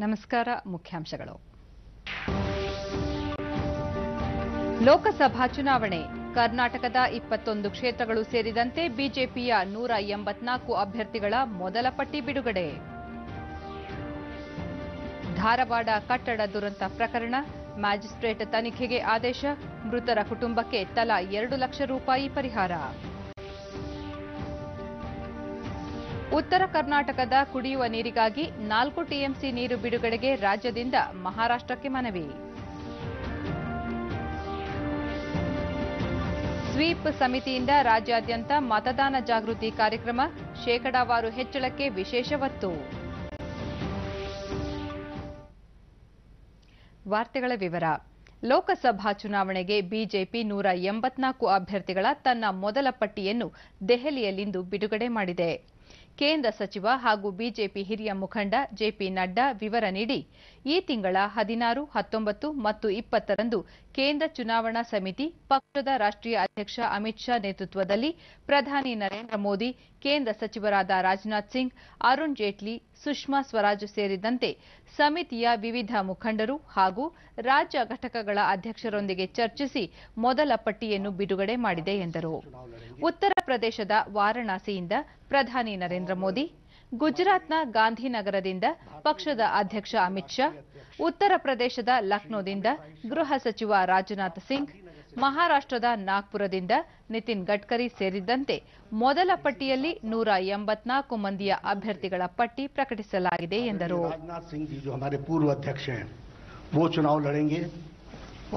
ನಮಸ್ಕಾರ. ಮುಖ್ಯಾಂಶಗಳು. ಲೋಕಸಭಾ ಚುನಾವಣೆ. ಕರ್ನಾಟಕದ 21 ಕ್ಷೇತ್ರಗಳು ಸೇರಿದಂತೆ ಬಿಜೆಪಿಯ 184 ಅಭ್ಯರ್ಥಿಗಳ ಮೊದಲ ಪಟ್ಟಿ ಬಿಡುಗಡೆ. ಧಾರವಾಡ ಕಟ್ಟಡ ದುರಂತ ಪ್ರಕರಣ. ಮ್ಯಾಜಿಸ್ಟ್ರೇಟ್ ತನಿಖೆಗೆ ಆದೇಶ. ಮೃತರ ಕುಟುಂಬಕ್ಕೆ ತಲಾ 2 ಲಕ್ಷ ರೂಪಾಯಿ ಪರಿಹಾರ. ಉತ್ತರ ಕರ್ನಾಟಕದ ಕುಡಿಯುವ ನೀರಿಗಾಗಿ 4 ಟಿಎಂಸಿ ನೀರು ಬಿಡುಗಡೆಗೆ ರಾಜ್ಯದಿಂದ ಮಹಾರಾಷ್ಟ್ರಕ್ಕೆ ಮನವಿ. ಸ್ವೀಪ್ ಸಮಿತಿಯಿಂದ ರಾಜ್ಯಾದ್ಯಂತ ಮತದಾನ ಜಾಗೃತಿ ಕಾರ್ಯಕ್ರಮ. ಶೇಕಡಾವಾರು ಹೆಚ್ಚಳಕ್ಕೆ ವಿಶೇಷ ಒತ್ತು. ವಾರ್ತೆಗಳ ವಿವರ. ಲೋಕಸಭಾ ಚುನಾವಣೆಗೆ ಬಿಜೆಪಿ 184 ಅಭ್ಯರ್ಥಿಗಳ ತನ್ನ ಮೊದಲ ಪಟ್ಟಿಯನ್ನು ದೆಹಲಿಯಲ್ಲಿಂದು ಬಿಡುಗಡೆ ಮಾಡಿದೆ. ಕೇಂದ್ರ ಸಚಿವ ಹಾಗೂ ಬಿಜೆಪಿ ಹಿರಿಯ ಮುಖಂಡ ಜೆಪಿ ನಡ್ಡಾ ವಿವರ ನೀಡಿ, ಈ ತಿಂಗಳ 16, 19 ಮತ್ತು 20ರಂದು ಕೇಂದ್ರ ಚುನಾವಣಾ ಸಮಿತಿ ಪಕ್ಷದ ರಾಷ್ಟ್ರೀಯ ಅಧ್ಯಕ್ಷ ಅಮಿತ್ ಶಾ ನೇತೃತ್ವದಲ್ಲಿ ಪ್ರಧಾನಿ ನರೇಂದ್ರ ಮೋದಿ, ಕೇಂದ್ರ ಸಚಿವರಾದ ರಾಜನಾಥ್ ಸಿಂಗ್, ಅರುಣ್ ಜೇಟ್ಲಿ, ಸುಷ್ಮಾ ಸ್ವರಾಜ್ ಸೇರಿದಂತೆ ಸಮಿತಿಯ ವಿವಿಧ ಮುಖಂಡರು ಹಾಗೂ ರಾಜ್ಯ ಘಟಕಗಳ ಅಧ್ಯಕ್ಷರೊಂದಿಗೆ ಚರ್ಚಿಸಿ ಮೊದಲ ಪಟ್ಟಿಯನ್ನು ಬಿಡುಗಡೆ ಮಾಡಿದೆ ಎಂದರು. ಉತ್ತರ ಪ್ರದೇಶದ ವಾರಣಾಸಿಯಿಂದ ಪ್ರಧಾನಿ ನರೇಂದ್ರ ಮೋದಿ, ಗುಜರಾತ್ನ ಗಾಂಧಿನಗರದಿಂದ ಪಕ್ಷದ ಅಧ್ಯಕ್ಷ ಅಮಿತ್ ಶಾ, ಉತ್ತರ ಪ್ರದೇಶದ ಲಕ್ನೋದಿಂದ ಗೃಹ ಸಚಿವ ರಾಜನಾಥ್ ಸಿಂಗ್, ಮಹಾರಾಷ್ಟ್ರದ ನಾಗ್ಪುರದಿಂದ ನಿತಿನ್ ಗಡ್ಕರಿ ಸೇರಿದಂತೆ ಮೊದಲ ಪಟ್ಟಿಯಲ್ಲಿ 184 ಮಂದಿಯ ಅಭ್ಯರ್ಥಿಗಳ ಪಟ್ಟಿ ಪ್ರಕಟಿಸಲಾಗಿದೆ ಎಂದರು. राजनाथ सिंह जी जो हमारे पूर्व अध्यक्ष हैं वो चुनाव लड़ेंगे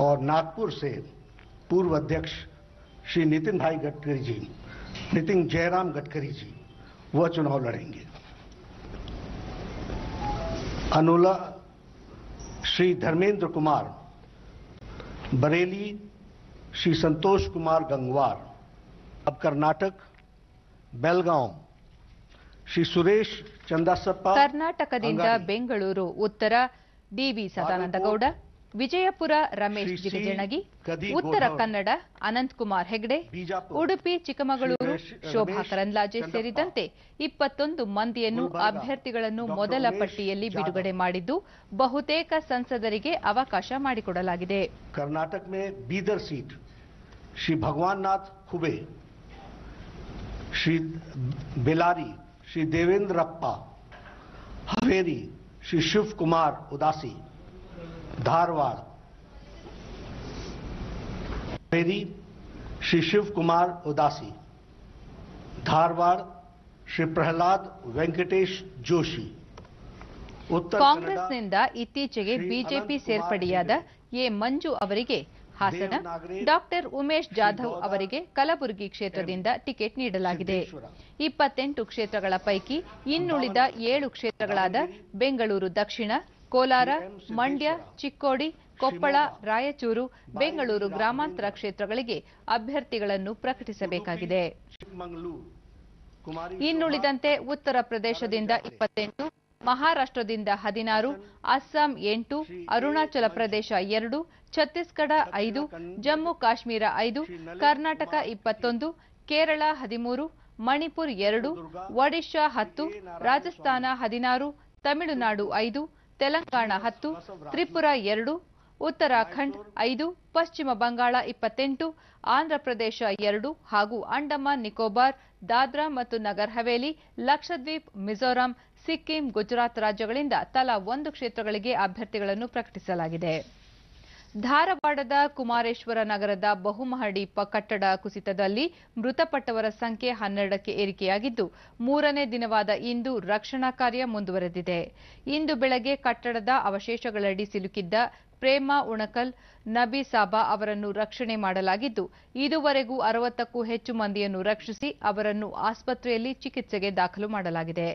और नागपुर से पूर्व अध्यक्ष श्री नितिन भाई गडकरी जी, नितिन जयराम गडकरी जी, वह चुनाव लड़ेंगे. अनुला श्री धर्मेंद्र कुमार, बरेली श्री संतोष कुमार गंगवार. अब कर्नाटक बेलगांव श्री सुरेश चंदासप्पा, ಕರ್ನಾಟಕದಿಂದ ಬೆಂಗಳೂರು ಉತ್ತರ ಡಿವಿ ಸದಾನಂದಗೌಡ, ವಿಜಯಪುರ ರಮೇಶ್ ಜಿಗಜಿಣಗಿ, ಉತ್ತರ ಕನ್ನಡ ಅನಂತಕುಮಾರ್ ಹೆಗಡೆ, ಉಡುಪಿ ಚಿಕ್ಕಮಗಳೂರು ಶೋಭಾ ಕರಂದ್ಲಾಜೆ ಸೇರಿದಂತೆ 21 ಮಂದಿಯನ್ನು ಅಭ್ಯರ್ಥಿಗಳನ್ನು ಮೊದಲ ಪಟ್ಟಿಯಲ್ಲಿ ಬಿಡುಗಡೆ ಮಾಡಿದ್ದು, ಬಹುತೇಕ ಸಂಸದರಿಗೆ ಅವಕಾಶ ಮಾಡಿಕೊಡಲಾಗಿದೆ. कर्नाटक में बीदर सीट श्री भगवान नाथ खुबे, श्री बेलारी श्री देवेंद्रप्पा, हवेरी श्री शिव कुमार उदासी, धारवाड़ हवेरी श्री शिव कुमार उदासी, धारवाड़ श्री प्रहलाद वेंकटेश जोशी. ಕಾಂಗ್ರೆಸ್ನಿಂದ ಇತ್ತೀಚೆಗೆ ಬಿಜೆಪಿ ಸೇರ್ಪಡೆಯಾದ ಎ ಮಂಜು ಅವರಿಗೆ ಹಾಸನ, ಡಾಕ್ಟರ್ ಉಮೇಶ್ ಜಾಧವ್ ಅವರಿಗೆ ಕಲಬುರಗಿ ಕ್ಷೇತ್ರದಿಂದ ಟಿಕೆಟ್ ನೀಡಲಾಗಿದೆ. 28 ಕ್ಷೇತ್ರಗಳ ಪೈಕಿ ಇನ್ನುಳಿದ 7 ಕ್ಷೇತ್ರಗಳಾದ ಬೆಂಗಳೂರು ದಕ್ಷಿಣ, ಕೋಲಾರ, ಮಂಡ್ಯ, ಚಿಕ್ಕೋಡಿ, ಕೊಪ್ಪಳ, ರಾಯಚೂರು, ಬೆಂಗಳೂರು ಗ್ರಾಮಾಂತರ ಕ್ಷೇತ್ರಗಳಿಗೆ ಅಭ್ಯರ್ಥಿಗಳನ್ನು ಪ್ರಕಟಿಸಬೇಕಾಗಿದೆ. ಇನ್ನುಳಿದಂತೆ ಉತ್ತರ ಪ್ರದೇಶದಿಂದ 28, ಮಹಾರಾಷ್ಟ್ರದಿಂದ 16, ಅಸ್ಸಾಂ 8, ಅರುಣಾಚಲ ಪ್ರದೇಶ 2, ಛತ್ತೀಸ್ಗಢ 5, ಜಮ್ಮು ಕಾಶ್ಮೀರ 5, ಕರ್ನಾಟಕ 21, ಕೇರಳ 13, ಮಣಿಪುರ್ 2, ಒಡಿಶಾ 10, ರಾಜಸ್ಥಾನ 16, ತಮಿಳುನಾಡು 5, ತೆಲಂಗಾಣ 10, ತ್ರಿಪುರ 2, ಉತ್ತರಾಖಂಡ್ 5, ಪಶ್ಚಿಮ ಬಂಗಾಳ 28, ಆಂಧ್ರಪ್ರದೇಶ 2 ಹಾಗೂ ಅಂಡಮಾನ್ ನಿಕೋಬಾರ್, ದಾದ್ರಾ ಮತ್ತು ನಗರ್ ಹವೇಲಿ, ಲಕ್ಷದ್ವೀಪ್, ಮಿಜೋರಾಂ, ಸಿಕ್ಕಿಂ, ಗುಜರಾತ್ ರಾಜ್ಯಗಳಿಂದ ತಲಾ 1 ಕ್ಷೇತ್ರಗಳಿಗೆ ಅಭ್ಯರ್ಥಿಗಳನ್ನು ಪ್ರಕಟಿಸಲಾಗಿದೆ. ಧಾರವಾಡದ ಕುಮಾರೇಶ್ವರ ನಗರದ ಬಹುಮಹಡಿ ಕಟ್ಟಡ ಕುಸಿತದಲ್ಲಿ ಮೃತಪಟ್ಟವರ ಸಂಖ್ಯೆ 12ಕ್ಕೆ ಏರಿಕೆಯಾಗಿದ್ದು, 3ನೇ ದಿನವಾದ ಇಂದು ರಕ್ಷಣಾ ಕಾರ್ಯ ಮುಂದುವರೆದಿದೆ. ಇಂದು ಬೆಳಗ್ಗೆ ಕಟ್ಟಡದ ಅವಶೇಷಗಳಡಿ ಸಿಲುಕಿದ್ದ ಪ್ರೇಮಾ ಉಣಕಲ್, ನಬಿ ಸಾಬಾ ಅವರನ್ನು ರಕ್ಷಣೆ ಮಾಡಲಾಗಿದ್ದು, ಇದುವರೆಗೂ 60ಕ್ಕೂ ಹೆಚ್ಚು ಮಂದಿಯನ್ನು ರಕ್ಷಿಸಿ ಅವರನ್ನು ಆಸ್ಪತ್ರೆಯಲ್ಲಿ ಚಿಕಿತ್ಸೆಗೆ ದಾಖಲು ಮಾಡಲಾಗಿದೆ.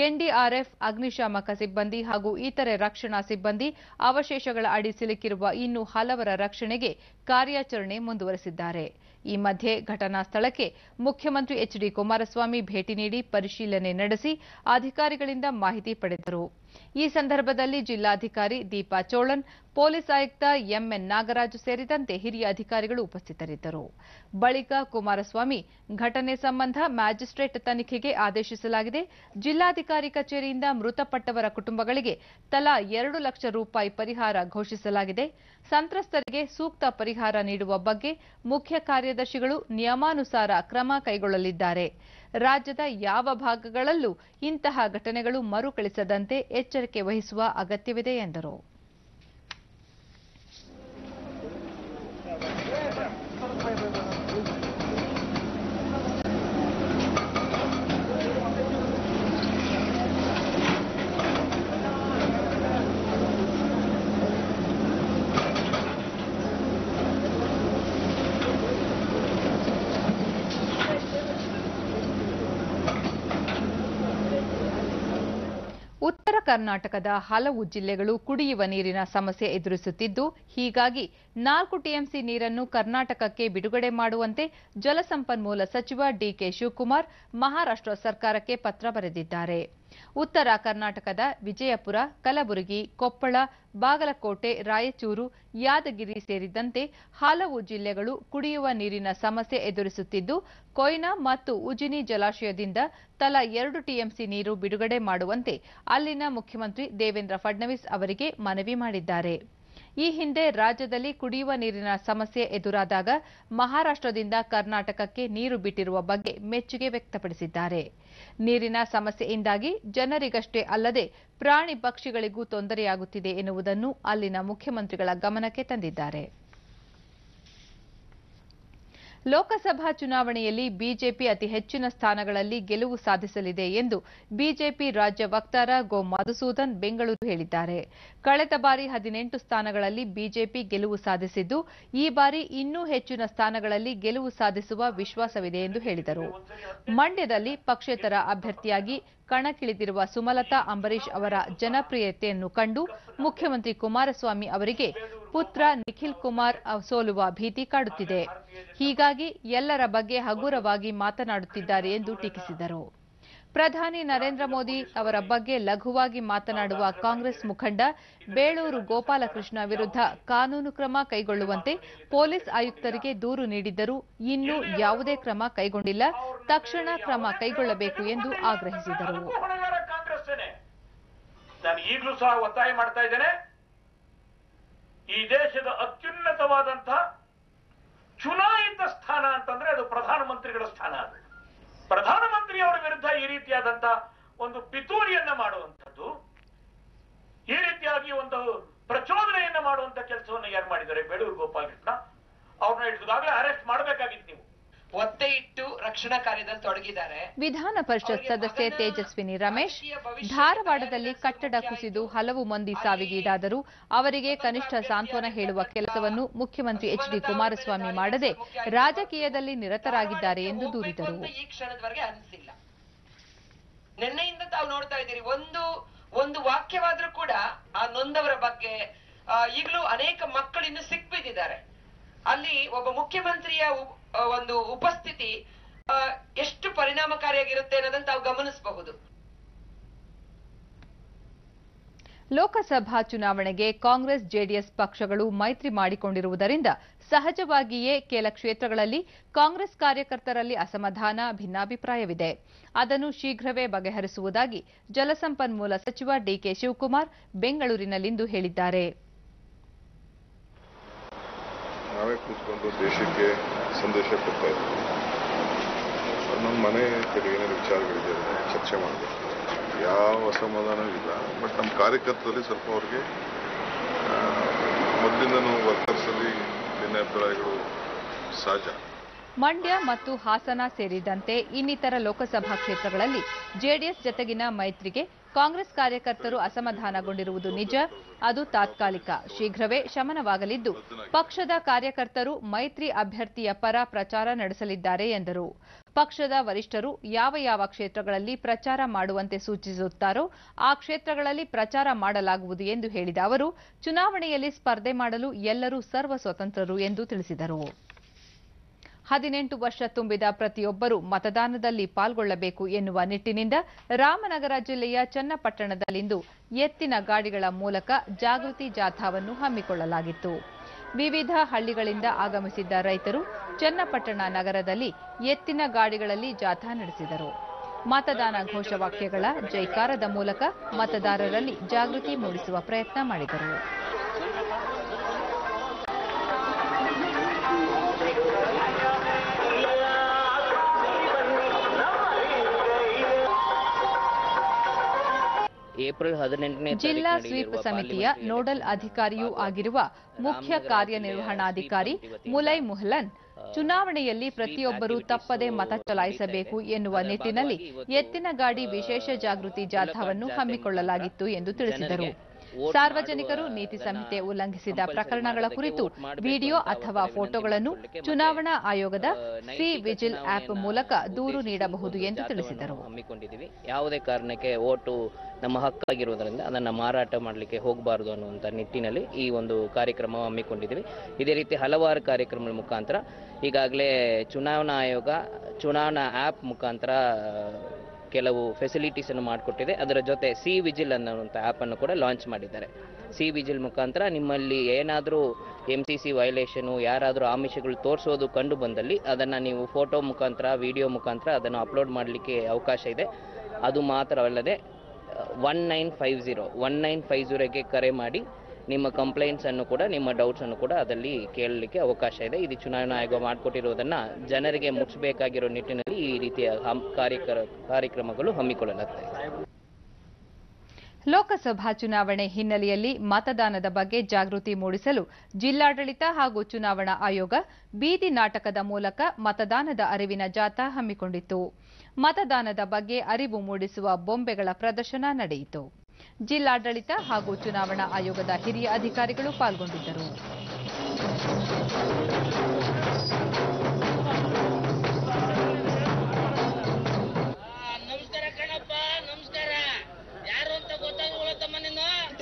ಎನ್ಡಿಆರ್ಎಫ್, ಅಗ್ನಿಶಾಮಕ ಸಿಬ್ಬಂದಿ ಹಾಗೂ ಇತರೆ ರಕ್ಷಣಾ ಸಿಬ್ಬಂದಿ ಅವಶೇಷಗಳ ಅಡಿ ಸಿಲುಕಿರುವ ಇನ್ನೂ ಹಲವರ ರಕ್ಷಣೆಗೆ ಕಾರ್ಯಾಚರಣೆ ಮುಂದುವರೆಸಿದ್ದಾರೆ. ಈ ಮಧ್ಯೆ ಘಟನಾ ಸ್ಥಳಕ್ಕೆ ಮುಖ್ಯಮಂತ್ರಿ ಎಚ್ಡಿ ಕುಮಾರಸ್ವಾಮಿ ಭೇಟಿ ನೀಡಿ ಪರಿಶೀಲನೆ ನಡೆಸಿ ಅಧಿಕಾರಿಗಳಿಂದ ಮಾಹಿತಿ ಪಡೆದರು. ಈ ಸಂದರ್ಭದಲ್ಲಿ ಜಿಲ್ಲಾಧಿಕಾರಿ ದೀಪಾ ಚೋಳನ್, ಪೊಲೀಸ್ ಆಯುಕ್ತ ಎಂಎನ್ ನಾಗರಾಜು ಸೇರಿದಂತೆ ಹಿರಿಯ ಅಧಿಕಾರಿಗಳು ಉಪಸ್ಥಿತರಿದ್ದರು. ಬಳಿಕ ಕುಮಾರಸ್ವಾಮಿ ಘಟನೆ ಸಂಬಂಧ ಮ್ಯಾಜಿಸ್ಟ್ರೇಟ್ ತನಿಖೆಗೆ ಆದೇಶಿಸಲಾಗಿದೆ. ಜಿಲ್ಲಾಧಿಕಾರಿ ಕಚೇರಿಯಿಂದ ಮೃತಪಟ್ಟವರ ಕುಟುಂಬಗಳಿಗೆ ತಲಾ 2 ಲಕ್ಷ ರೂಪಾಯಿ ಪರಿಹಾರ ಘೋಷಿಸಲಾಗಿದೆ. ಸಂತ್ರಸ್ತರಿಗೆ ಸೂಕ್ತ ಪರಿಹಾರ ನೀಡುವ ಬಗ್ಗೆ ಮುಖ್ಯ ಕಾರ್ಯದರ್ಶಿಗಳು ನಿಯಮಾನುಸಾರ ಕ್ರಮ ಕೈಗೊಳ್ಳಲಿದ್ದಾರೆ. ರಾಜ್ಯದ ಯಾವ ಭಾಗಗಳಲ್ಲೂ ಇಂತಹ ಘಟನೆಗಳು ಮರುಕಳಿಸದಂತೆ ಎಚ್ಚರಿಕೆ ವಹಿಸುವ ಅಗತ್ಯವಿದೆ ಎಂದರು. ಉತ್ತರ ಕರ್ನಾಟಕದ ಹಲವು ಜಿಲ್ಲೆಗಳು ಕುಡಿಯುವ ನೀರಿನ ಸಮಸ್ಯೆ ಎದುರಿಸುತ್ತಿದ್ದು, ಹೀಗಾಗಿ 4 ಟಿಎಂಸಿ ನೀರನ್ನು ಕರ್ನಾಟಕಕ್ಕೆ ಬಿಡುಗಡೆ ಮಾಡುವಂತೆ ಜಲಸಂಪನ್ಮೂಲ ಸಚಿವ ಡಿಕೆ ಶಿವಕುಮಾರ್ ಮಹಾರಾಷ್ಟ್ರ ಸರ್ಕಾರಕ್ಕೆ ಪತ್ರ ಬರೆದಿದ್ದಾರೆ. ಉತ್ತರ ಕರ್ನಾಟಕದ ವಿಜಯಪುರ, ಕಲಬುರಗಿ, ಕೊಪ್ಪಳ, ಬಾಗಲಕೋಟೆ, ರಾಯಚೂರು, ಯಾದಗಿರಿ ಸೇರಿದಂತೆ ಹಲವು ಜಿಲ್ಲೆಗಳು ಕುಡಿಯುವ ನೀರಿನ ಸಮಸ್ಯೆ ಎದುರಿಸುತ್ತಿದ್ದು, ಕೊಯ್ನಾ ಮತ್ತು ಉಜಿನಿ ಜಲಾಶಯದಿಂದ ತಲಾ 2 ಟಿಎಂಸಿ ನೀರು ಬಿಡುಗಡೆ ಮಾಡುವಂತೆ ಅಲ್ಲಿನ ಮುಖ್ಯಮಂತ್ರಿ ದೇವೇಂದ್ರ ಫಡ್ನವೀಸ್ ಅವರಿಗೆ ಮನವಿ ಮಾಡಿದ್ದಾರೆ. ಈ ಹಿಂದೆ ರಾಜ್ಯದಲ್ಲಿ ಕುಡಿಯುವ ನೀರಿನ ಸಮಸ್ಯೆ ಎದುರಾದಾಗ ಮಹಾರಾಷ್ಟ್ರದಿಂದ ಕರ್ನಾಟಕಕ್ಕೆ ನೀರು ಬಿಟ್ಟಿರುವ ಬಗ್ಗೆ ಮೆಚ್ಚುಗೆ ವ್ಯಕ್ತಪಡಿಸಿದ್ದಾರೆ. ನೀರಿನ ಸಮಸ್ಯೆಯಿಂದಾಗಿ ಜನರಿಗಷ್ಟೇ ಅಲ್ಲದೆ ಪ್ರಾಣಿ ಪಕ್ಷಿಗಳಿಗೂ ತೊಂದರೆಯಾಗುತ್ತಿದೆ ಎನ್ನುವುದನ್ನು ಅಲ್ಲಿನ ಮುಖ್ಯಮಂತ್ರಿಗಳ ಗಮನಕ್ಕೆ ತಂದಿದ್ದಾರೆ. ಲೋಕಸಭಾ ಚುನಾವಣೆಯಲ್ಲಿ ಬಿಜೆಪಿ ಅತಿ ಹೆಚ್ಚಿನ ಸ್ಥಾನಗಳಲ್ಲಿ ಗೆಲುವು ಸಾಧಿಸಲಿದೆ ಎಂದು ಬಿಜೆಪಿ ರಾಜ್ಯ ವಕ್ತಾರ ಗೋ ಮಧುಸೂದನ್ ಬೆಂಗಳೂರು ಹೇಳಿದ್ದಾರೆ. ಕಳೆದ ಬಾರಿ 18 ಸ್ಥಾನಗಳಲ್ಲಿ ಬಿಜೆಪಿ ಗೆಲುವು ಸಾಧಿಸಿದ್ದು, ಈ ಬಾರಿ ಇನ್ನೂ ಹೆಚ್ಚಿನ ಸ್ಥಾನಗಳಲ್ಲಿ ಗೆಲುವು ಸಾಧಿಸುವ ವಿಶ್ವಾಸವಿದೆ ಎಂದು ಹೇಳಿದರು. ಮಂಡ್ಯದಲ್ಲಿ ಪಕ್ಷೇತರ ಅಭ್ಯರ್ಥಿಯಾಗಿ ಕಣಕ್ಕಿಳಿದಿರುವ ಸುಮಲತಾ ಅಂಬರೀಶ್ ಅವರ ಜನಪ್ರಿಯತೆಯನ್ನು ಕಂಡು ಮುಖ್ಯಮಂತ್ರಿ ಕುಮಾರಸ್ವಾಮಿ ಅವರಿಗೆ ಪುತ್ರ ನಿಖಿಲ್ ಕುಮಾರ್ ಸೋಲುವ ಭೀತಿ ಕಾಡುತ್ತಿದೆ. ಹೀಗಾಗಿ ಎಲ್ಲರ ಬಗ್ಗೆ ಹಗುರವಾಗಿ ಮಾತನಾಡುತ್ತಿದ್ದಾರೆ ಎಂದು ಟೀಕಿಸಿದರು. ಪ್ರಧಾನಿ ನರೇಂದ್ರ ಮೋದಿ ಅವರ ಬಗ್ಗೆ ಲಘುವಾಗಿ ಮಾತನಾಡುವ ಕಾಂಗ್ರೆಸ್ ಮುಖಂಡ ಬೇಳೂರು ಗೋಪಾಲಕೃಷ್ಣ ವಿರುದ್ಧ ಕಾನೂನು ಕ್ರಮ ಕೈಗೊಳ್ಳುವಂತೆ ಪೊಲೀಸ್ ಆಯುಕ್ತರಿಗೆ ದೂರು ನೀಡಿದ್ದರೂ ಇನ್ನೂ ಯಾವುದೇ ಕ್ರಮ ಕೈಗೊಂಡಿಲ್ಲ. ತಕ್ಷಣ ಕ್ರಮ ಕೈಗೊಳ್ಳಬೇಕು ಎಂದು ಆಗ್ರಹಿಸಿದರು. ನಾನು ಈಗಲೂ ಸಹ ಒತ್ತಾಯ ಮಾಡ್ತಾ ಇದ್ದೇನೆ. ಈ ದೇಶದ ಅತ್ಯುನ್ನತವಾದಂತಹ ಚುನಾಯಿತ ಸ್ಥಾನ ಅಂತಂದ್ರೆ ಅದು ಪ್ರಧಾನಮಂತ್ರಿಗಳ ಸ್ಥಾನ. ಅದು ಪ್ರಧಾನಮಂತ್ರಿಯವರ ವಿರುದ್ಧ ಈ ರೀತಿಯಾದಂತಹ ಒಂದು ಪಿತೂರಿಯನ್ನ ಮಾಡುವಂಥದ್ದು, ಈ ರೀತಿಯಾಗಿ ಒಂದು ಪ್ರಚೋದನೆಯನ್ನ ಮಾಡುವಂತ ಕೆಲಸವನ್ನು ಯಾರು ಮಾಡಿದ್ದಾರೆ? ಬೇಳೂರು ಗೋಪಾಲಕೃಷ್ಣ ಅವ್ರನ್ನ ಹಿಡಿದಾಗಲೇ ಅರೆಸ್ಟ್ ಮಾಡಬೇಕಾಗಿತ್ತು. ನೀವು ಒತ್ತೆ ಇಟ್ಟು ರಕ್ಷಣಾ ಕಾರ್ಯದಲ್ಲಿ ತೊಡಗಿದ್ದಾರೆ. ವಿಧಾನ ಪರಿಷತ್ ಸದಸ್ಯೆ ತೇಜಸ್ವಿನಿ ರಮೇಶ್, ಧಾರವಾಡದಲ್ಲಿ ಕಟ್ಟಡ ಕುಸಿದು ಹಲವು ಮಂದಿ ಸಾವಿಗೀಡಾದರೂ ಅವರಿಗೆ ಕನಿಷ್ಠ ಸಾಂತ್ವನ ಹೇಳುವ ಕೆಲಸವನ್ನು ಮುಖ್ಯಮಂತ್ರಿ ಎಚ್ಡಿ ಕುಮಾರಸ್ವಾಮಿ ಮಾಡದೆ ರಾಜಕೀಯದಲ್ಲಿ ನಿರತರಾಗಿದ್ದಾರೆ ಎಂದು ದೂರಿದರು. ಈ ಕ್ಷಣದವರೆಗೆ ಅನಿಸಿಲ್ಲ. ನಿನ್ನೆಯಿಂದ ತಾವು ನೋಡ್ತಾ ಇದ್ದೀರಿ, ಒಂದು ವಾಕ್ಯವಾದ್ರೂ ಕೂಡ ಆ ನೊಂದವರ ಬಗ್ಗೆ ಈಗಲೂ ಅನೇಕ ಮಕ್ಕಳು ಇನ್ನು ಸಿಕ್ಬಿದ್ದಿದ್ದಾರೆ. ಅಲ್ಲಿ ಒಬ್ಬ ಮುಖ್ಯಮಂತ್ರಿಯ ಒಂದು ಉಪಸ್ಥಿತಿ ಎಷ್ಟು ಪರಿಣಾಮಕಾರಿಯಾಗಿರುತ್ತೆ ಅನ್ನೋದನ್ನು ತಾವು ಗಮನಿಸಬಹುದು. ಲೋಕಸಭಾ ಚುನಾವಣೆಗೆ ಕಾಂಗ್ರೆಸ್ ಜೆಡಿಎಸ್ ಪಕ್ಷಗಳು ಮೈತ್ರಿ ಮಾಡಿಕೊಂಡಿರುವುದರಿಂದ ಸಹಜವಾಗಿಯೇ ಕೆಲ ಕ್ಷೇತ್ರಗಳಲ್ಲಿ ಕಾಂಗ್ರೆಸ್ ಕಾರ್ಯಕರ್ತರಲ್ಲಿ ಅಸಮಾಧಾನ, ಭಿನ್ನಾಭಿಪ್ರಾಯವಿದೆ. ಅದನ್ನು ಶೀಘ್ರವೇ ಬಗೆಹರಿಸುವುದಾಗಿ ಜಲಸಂಪನ್ಮೂಲ ಸಚಿವ ಡಿಕೆ ಶಿವಕುಮಾರ್ ಬೆಂಗಳೂರಿನಲ್ಲಿಂದು ಹೇಳಿದ್ದಾರೆ. ನಾವೇ ಕೂತ್ಕೊಂಡು ದೇಶಕ್ಕೆ ಸಂದೇಶ ಕೊಡ್ತಾ ಇದ್ದೀವಿ. ನಮ್ಮ ಮನೆ ಏನೇನು ವಿಚಾರಗಳಿದೆ ಚರ್ಚೆ ಮಾಡಬೇಕು. ಯಾವ ಅಸಮಾಧಾನ ಇಲ್ಲ. ಬಟ್ ನಮ್ಮ ಕಾರ್ಯಕರ್ತರಲ್ಲಿ ಸ್ವಲ್ಪ ಅವ್ರಿಗೆ ಮೊದಲಿಂದನೂ ವರ್ಕರ್ಸಲ್ಲಿ ಭಿನ್ನಾಭಿಪ್ರಾಯಗಳು ಸಹಜ. ಮಂಡ್ಯ ಮತ್ತು ಹಾಸನ ಸೇರಿದಂತೆ ಇನ್ನಿತರ ಲೋಕಸಭಾ ಕ್ಷೇತ್ರಗಳಲ್ಲಿ ಜೆಡಿಎಸ್ ಜತೆಗಿನ ಮೈತ್ರಿಗೆ ಕಾಂಗ್ರೆಸ್ ಕಾರ್ಯಕರ್ತರು ಅಸಮಾಧಾನಗೊಂಡಿರುವುದು ನಿಜ. ಅದು ತಾತ್ಕಾಲಿಕ, ಶೀಘ್ರವೇ ಶಮನವಾಗಲಿದ್ದು ಪಕ್ಷದ ಕಾರ್ಯಕರ್ತರು ಮೈತ್ರಿ ಅಭ್ಯರ್ಥಿಯ ಪರ ಪ್ರಚಾರ ನಡೆಸಲಿದ್ದಾರೆ ಎಂದರು. ಪಕ್ಷದ ವರಿಷ್ಠರು ಯಾವ ಯಾವ ಕ್ಷೇತ್ರಗಳಲ್ಲಿ ಪ್ರಚಾರ ಮಾಡುವಂತೆ ಸೂಚಿಸುತ್ತಾರೋ ಆ ಕ್ಷೇತ್ರಗಳಲ್ಲಿ ಪ್ರಚಾರ ಮಾಡಲಾಗುವುದು ಎಂದು ಹೇಳಿದ ಅವರು, ಚುನಾವಣೆಯಲ್ಲಿ ಸ್ಪರ್ಧೆ ಮಾಡಲು ಎಲ್ಲರೂ ಸರ್ವ ಸ್ವತಂತ್ರರು ಎಂದು ತಿಳಿಸಿದರು. 18 ವರ್ಷ ತುಂಬಿದ ಪ್ರತಿಯೊಬ್ಬರೂ ಮತದಾನದಲ್ಲಿ ಪಾಲ್ಗೊಳ್ಳಬೇಕು ಎನ್ನುವ ನಿಟ್ಟಿನಿಂದ ರಾಮನಗರ ಜಿಲ್ಲೆಯ ಚನ್ನಪಟ್ಟಣದಲ್ಲಿಂದು ಎತ್ತಿನ ಗಾಡಿಗಳ ಮೂಲಕ ಜಾಗೃತಿ ಜಾಥಾವನ್ನು ಹಮ್ಮಿಕೊಳ್ಳಲಾಗಿತ್ತು. ವಿವಿಧ ಹಳ್ಳಿಗಳಿಂದ ಆಗಮಿಸಿದ್ದ ರೈತರು ಚನ್ನಪಟ್ಟಣ ನಗರದಲ್ಲಿ ಎತ್ತಿನ ಗಾಡಿಗಳಲ್ಲಿ ಜಾಥಾ ನಡೆಸಿದರು. ಮತದಾನ ಘೋಷವಾಕ್ಯಗಳ ಜೈಕಾರದ ಮೂಲಕ ಮತದಾರರಲ್ಲಿ ಜಾಗೃತಿ ಮೂಡಿಸುವ ಪ್ರಯತ್ನ ಮಾಡಿದರು. ಏಪ್ರಿಲ್ 18ನೇ ಜಿಲ್ಲಾ ಸ್ವೀಪ್ ಸಮಿತಿಯ ನೋಡಲ್ ಅಧಿಕಾರಿಯೂ ಆಗಿರುವ ಮುಖ್ಯ ಕಾರ್ಯನಿರ್ವಹಣಾಧಿಕಾರಿ ಮುಲೈ ಮುಹ್ಲನ್ ಚುನಾವಣೆಯಲ್ಲಿ ಪ್ರತಿಯೊಬ್ಬರೂ ತಪ್ಪದೆ ಮತ ಚಲಾಯಿಸಬೇಕು ಎನ್ನುವ ನಿಟ್ಟಿನಲ್ಲಿ ಎತ್ತಿನ ಗಾಡಿ ವಿಶೇಷ ಜಾಗೃತಿ ಜಾಥಾವನ್ನು ಹಮ್ಮಿಕೊಳ್ಳಲಾಗಿತ್ತು ಎಂದು ತಿಳಿಸಿದರು. ಸಾರ್ವಜನಿಕರು ನೀತಿ ಸಂಹಿತೆ ಉಲ್ಲಂಘಿಸಿದ ಪ್ರಕರಣಗಳ ಕುರಿತು ವಿಡಿಯೋ ಅಥವಾ ಫೋಟೋಗಳನ್ನು ಚುನಾವಣಾ ಆಯೋಗದ ಸಿ ವಿಜಿಲ್ ಆಪ್ ಮೂಲಕ ದೂರು ನೀಡಬಹುದು ಎಂದು ತಿಳಿಸಿದರು. ಹಮ್ಮಿಕೊಂಡಿದ್ದೀವಿ. ಯಾವುದೇ ಕಾರಣಕ್ಕೆ ಓಟು ನಮ್ಮ ಹಕ್ಕಾಗಿರುವುದರಿಂದ ಅದನ್ನು ಮಾರಾಟ ಮಾಡಲಿಕ್ಕೆ ಹೋಗಬಾರದು ಅನ್ನುವಂಥ ನಿಟ್ಟಿನಲ್ಲಿ ಈ ಒಂದು ಕಾರ್ಯಕ್ರಮ ಹಮ್ಮಿಕೊಂಡಿದ್ದೀವಿ. ಇದೇ ರೀತಿ ಹಲವಾರು ಕಾರ್ಯಕ್ರಮಗಳ ಮುಖಾಂತರ ಈಗಾಗಲೇ ಚುನಾವಣಾ ಆಯೋಗ ಚುನಾವಣಾ ಆಪ್ ಮುಖಾಂತರ ಕೆಲವು ಫೆಸಿಲಿಟೀಸ್ ಅನ್ನು ಮಾಡಿಕೊಟ್ಟಿದೆ. ಅದರ ಜೊತೆ ಸಿ ವಿಜಿಲ್ ಅನ್ನುವಂಥ ಆ್ಯಪನ್ನು ಕೂಡ ಲಾಂಚ್ ಮಾಡಿದ್ದಾರೆ. ಸಿ ವಿಜಿಲ್ ಮುಖಾಂತರ ನಿಮ್ಮಲ್ಲಿ ಏನಾದರೂ MCC ವೈಲೇಷನು ಯಾರಾದರೂ ಆಮಿಷಗಳು ತೋರಿಸೋದು ಕಂಡು ಬಂದಲ್ಲಿ ಅದನ್ನು ನೀವು ಫೋಟೋ ಮುಖಾಂತರ ವಿಡಿಯೋ ಮುಖಾಂತರ ಅದನ್ನು ಅಪ್ಲೋಡ್ ಮಾಡಲಿಕ್ಕೆ ಅವಕಾಶ ಇದೆ. ಅದು ಮಾತ್ರವಲ್ಲದೆ 1950ಗೆ ಕರೆ ಮಾಡಿ ನಿಮ್ಮ ಕಂಪ್ಲೇಂಟ್ಸ್ ಅನ್ನು ಕೂಡ ನಿಮ್ಮ ಡೌಟ್ಸ್ ಅನ್ನು ಕೂಡ ಅದರಲ್ಲಿ ಕೇಳಲಿಕ್ಕೆ ಅವಕಾಶ ಇದೆ. ಇದು ಚುನಾವಣಾ ಆಯೋಗ ಮಾಡಿಕೊಟ್ಟಿರುವುದನ್ನು ಜನರಿಗೆ ಮುಟ್ಟಿಸಬೇಕಾಗಿರೋ ನಿಟ್ಟಿನಲ್ಲಿ ಈ ರೀತಿಯ ಕಾರ್ಯಕ್ರಮಗಳು ಹಮ್ಮಿಕೊಳ್ಳಲಾಗ್ತದೆ. ಲೋಕಸಭಾ ಚುನಾವಣೆ ಹಿನ್ನೆಲೆಯಲ್ಲಿ ಮತದಾನದ ಬಗ್ಗೆ ಜಾಗೃತಿ ಮೂಡಿಸಲು ಜಿಲ್ಲಾಡಳಿತ ಹಾಗೂ ಚುನಾವಣಾ ಆಯೋಗ ಬೀದಿ ನಾಟಕದ ಮೂಲಕ ಮತದಾನದ ಅರಿವಿನ ಜಾಥಾ ಹಮ್ಮಿಕೊಂಡಿತ್ತು. ಮತದಾನದ ಬಗ್ಗೆ ಅರಿವು ಮೂಡಿಸುವ ಬೊಂಬೆಗಳ ಪ್ರದರ್ಶನ ನಡೆಯಿತು. ಜಿಲ್ಲಾಡಳಿತ ಹಾಗೂ ಚುನಾವಣಾ ಆಯೋಗದ ಹಿರಿಯ ಅಧಿಕಾರಿಗಳು ಪಾಲ್ಗೊಂಡಿದ್ದರು.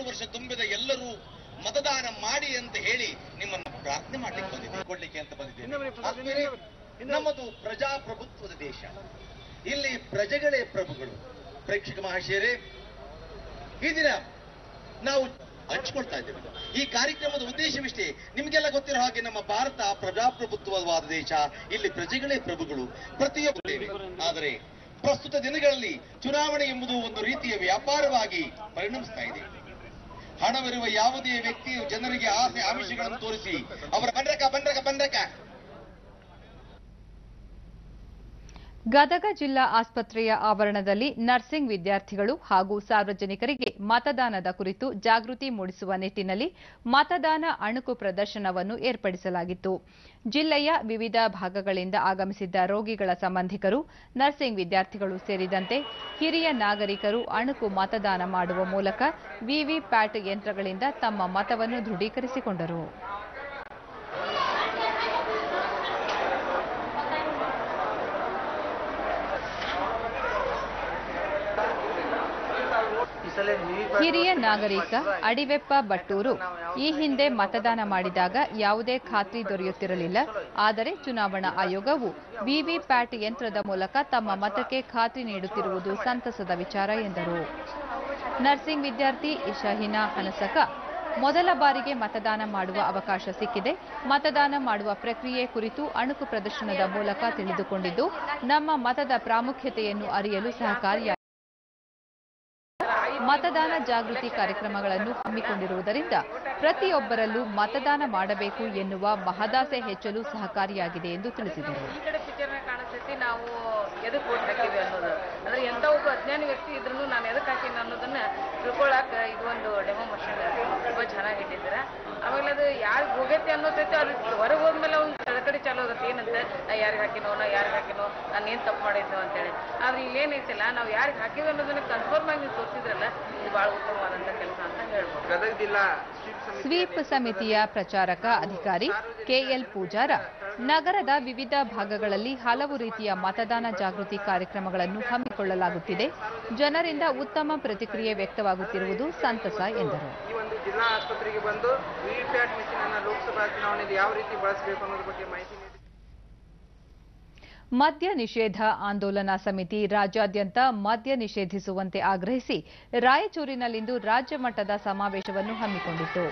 ವರ್ಷ ತುಂಬಿದ ಎಲ್ಲರೂ ಮತದಾನ ಮಾಡಿ ಅಂತ ಹೇಳಿ ನಿಮ್ಮನ್ನು ಪ್ರಾರ್ಥನೆ ಮಾಡಲಿಕ್ಕೆ ಬಂದಿದ್ದೇವೆ ಅಂತ ಬಂದಿದ್ದೇವೆ. ನಮ್ಮದು ಪ್ರಜಾಪ್ರಭುತ್ವದ ದೇಶ. ಇಲ್ಲಿ ಪ್ರಜೆಗಳೇ ಪ್ರಭುಗಳು. ಪ್ರೇಕ್ಷಕ ಮಹಾಶಯರೇ, ಈ ದಿನ ನಾವು ಹಂಚಿಕೊಳ್ತಾ ಇದ್ದೇವೆ. ಈ ಕಾರ್ಯಕ್ರಮದ ಉದ್ದೇಶವಿಷ್ಟೇ. ನಿಮಗೆಲ್ಲ ಗೊತ್ತಿರೋ ಹಾಗೆ ನಮ್ಮ ಭಾರತ ಪ್ರಜಾಪ್ರಭುತ್ವವಾದ ದೇಶ. ಇಲ್ಲಿ ಪ್ರಜೆಗಳೇ ಪ್ರಭುಗಳು, ಪ್ರತಿಯೊಬ್ಬರು. ಆದರೆ ಪ್ರಸ್ತುತ ದಿನಗಳಲ್ಲಿ ಚುನಾವಣೆ ಎಂಬುದು ಒಂದು ರೀತಿಯ ವ್ಯಾಪಾರವಾಗಿ ಪರಿಣಮಿಸ್ತಾ ಇದೆ. ಹಣವಿರುವ ಯಾವುದೇ ವ್ಯಕ್ತಿಯು ಜನರಿಗೆ ಆಸೆ ಆಮಿಷಗಳನ್ನು ತೋರಿಸಿ ಅವರ ಬಂಡ್ರಕ ಗದಗ ಜಿಲ್ಲಾ ಆಸ್ಪತ್ರೆಯ ಆವರಣದಲ್ಲಿ ನರ್ಸಿಂಗ್ ವಿದ್ಯಾರ್ಥಿಗಳು ಹಾಗೂ ಸಾರ್ವಜನಿಕರಿಗೆ ಮತದಾನದ ಕುರಿತು ಜಾಗೃತಿ ಮೂಡಿಸುವ ನಿಟ್ಟಿನಲ್ಲಿ ಮತದಾನ ಅಣುಕು ಪ್ರದರ್ಶನವನ್ನು ಏರ್ಪಡಿಸಲಾಗಿತ್ತು. ಜಿಲ್ಲೆಯ ವಿವಿಧ ಭಾಗಗಳಿಂದ ಆಗಮಿಸಿದ್ದ ರೋಗಿಗಳ ಸಂಬಂಧಿಕರು, ನರ್ಸಿಂಗ್ ವಿದ್ಯಾರ್ಥಿಗಳು ಸೇರಿದಂತೆ ಹಿರಿಯ ನಾಗರಿಕರು ಅಣುಕು ಮತದಾನ ಮಾಡುವ ಮೂಲಕ ವಿವಿಪ್ಯಾಟ್ ಯಂತ್ರಗಳಿಂದ ತಮ್ಮ ಮತವನ್ನು ದೃಢೀಕರಿಸಿಕೊಂಡರು. ಹಿರಿಯ ನಾಗರಿಕ ಅಡಿವೆಪ್ಪ ಬಟ್ಟೂರು ಈ ಹಿಂದೆ ಮತದಾನ ಮಾಡಿದಾಗ ಯಾವುದೇ ಖಾತ್ರಿ ದೊರೆಯುತ್ತಿರಲಿಲ್ಲ. ಆದರೆ ಚುನಾವಣಾ ಆಯೋಗವು ವಿವಿಪ್ಯಾಟ್ ಯಂತ್ರದ ಮೂಲಕ ತಮ್ಮ ಮತಕ್ಕೆ ಖಾತ್ರಿ ನೀಡುತ್ತಿರುವುದು ಸಂತಸದ ವಿಚಾರ ಎಂದರು. ನರ್ಸಿಂಗ್ ವಿದ್ಯಾರ್ಥಿ ಶಹಿನಾ ಹನಸಕ ಮೊದಲ ಬಾರಿಗೆ ಮತದಾನ ಮಾಡುವ ಅವಕಾಶ ಸಿಕ್ಕಿದೆ. ಮತದಾನ ಮಾಡುವ ಪ್ರಕ್ರಿಯೆ ಕುರಿತು ಅಣುಕು ಪ್ರದರ್ಶನದ ಮೂಲಕ ತಿಳಿದುಕೊಂಡಿದ್ದು ನಮ್ಮ ಮತದ ಪ್ರಾಮುಖ್ಯತೆಯನ್ನು ಅರಿಯಲು ಸಹಕಾರಿಯಾಗಿದೆ. ಮತದಾನ ಜಾಗೃತಿ ಕಾರ್ಯಕ್ರಮಗಳನ್ನು ಹಮ್ಮಿಕೊಂಡಿರುವುದರಿಂದ ಪ್ರತಿಯೊಬ್ಬರಲ್ಲೂ ಮತದಾನ ಮಾಡಬೇಕು ಎನ್ನುವ ಮಹದಾಸೆ ಹೆಚ್ಚಲು ಸಹಕಾರಿಯಾಗಿದೆ ಎಂದು ತಿಳಿಸಿದರು. ನಾವು ಎದಕ್ಕೆ ಓಟ್ ಹಾಕಿವಿ ಅನ್ನೋದು, ಅಂದ್ರೆ ಎಂತ ಒಬ್ಬ ಅಜ್ಞಾನಿ ವ್ಯಕ್ತಿ ಇದ್ರೂ ನಾನು ಎದಕ್ಕೆ ಹಾಕಿನ ಅನ್ನೋದನ್ನ ತಿಳ್ಕೊಳಕ್ ಇದು ಒಂದು ಡೆಮೋ ಮಷೀನ್ ತುಂಬಾ ಚೆನ್ನಾಗಿಟ್ಟಿದ್ದಾರೆ. ಆಮೇಲೆ ಅದು ಯಾರಿಗೆ ಹೋಗೈತೆ ಅನ್ನೋದೈತೆ ಅವ್ರು ಹೊರಗೆ ಹೋದ್ಮೇಲೆ ಅವ್ನು ತಳಕಡೆ ಚಾಲು ಆಗುತ್ತೆ. ಏನಂತ ನಾ ಯಾರಿಗೆ ಹಾಕಿನೋ ನಾನು ಏನ್ ತಪ್ಪು ಮಾಡಿದ್ನೋ ಅಂತೇಳಿ. ಆದ್ರೆ ಇಲ್ಲೇನೈತಿಲ್ಲ, ನಾವು ಯಾರಿಗೆ ಹಾಕಿವಿ ಅನ್ನೋದನ್ನ ಕನ್ಫರ್ಮ್ ಆಗಿ ನೀವು ತೋರಿಸಿದ್ರಲ್ಲ, ಇದು ಬಹಳ ಉತ್ತಮವಾದಂತ ಕೆಲಸ ಅಂತ ಹೇಳ್ಬೋದು. ಗದಗ ಜಿಲ್ಲಾ ಸ್ವೀಪ್ ಸಮಿತಿಯ ಪ್ರಚಾರಕ ಅಧಿಕಾರಿ ಕೆಎಲ್ ಪೂಜಾರ ನಗರದ ವಿವಿಧ ಭಾಗಗಳಲ್ಲಿ ಹಲವು ರೀತಿಯ ಮತದಾನ ಜಾಗೃತಿ ಕಾರ್ಯಕ್ರಮಗಳನ್ನು ಹಮ್ಮಿಕೊಳ್ಳಲಾಗುತ್ತಿದೆ. ಜನರಿಂದ ಉತ್ತಮ ಪ್ರತಿಕ್ರಿಯೆ ವ್ಯಕ್ತವಾಗುತ್ತಿರುವುದು ಸಂತಸ ಎಂದರು. ಈ ಒಂದು ಜಿಲ್ಲಾ ಆಸ್ಪತ್ರೆಗೆ ಬಂದು ವಿವಿಪ್ಯಾಟ್ ಮಿಷನ್ ಅನ್ನು ಲೋಕಸಭಾ ಚುನಾವಣೆಯಲ್ಲಿ ಯಾವ ರೀತಿ ಬಳಸಬೇಕು ಅನ್ನೋದ್ರ ಬಗ್ಗೆ ಮಾಹಿತಿ ನೀಡಿ ಮದ್ಯ ನಿಷೇಧ ಆಂದೋಲನಾ ಸಮಿತಿ ರಾಜ್ಯಾದ್ಯಂತ ಮದ್ಯ ನಿಷೇಧಿಸುವಂತೆ ಆಗ್ರಹಿಸಿ ರಾಯಚೂರಿನಲ್ಲಿಂದು ರಾಜ್ಯ ಮಟ್ಟದ ಸಮಾವೇಶವನ್ನು ಹಮ್ಮಿಕೊಂಡಿತ್ತು.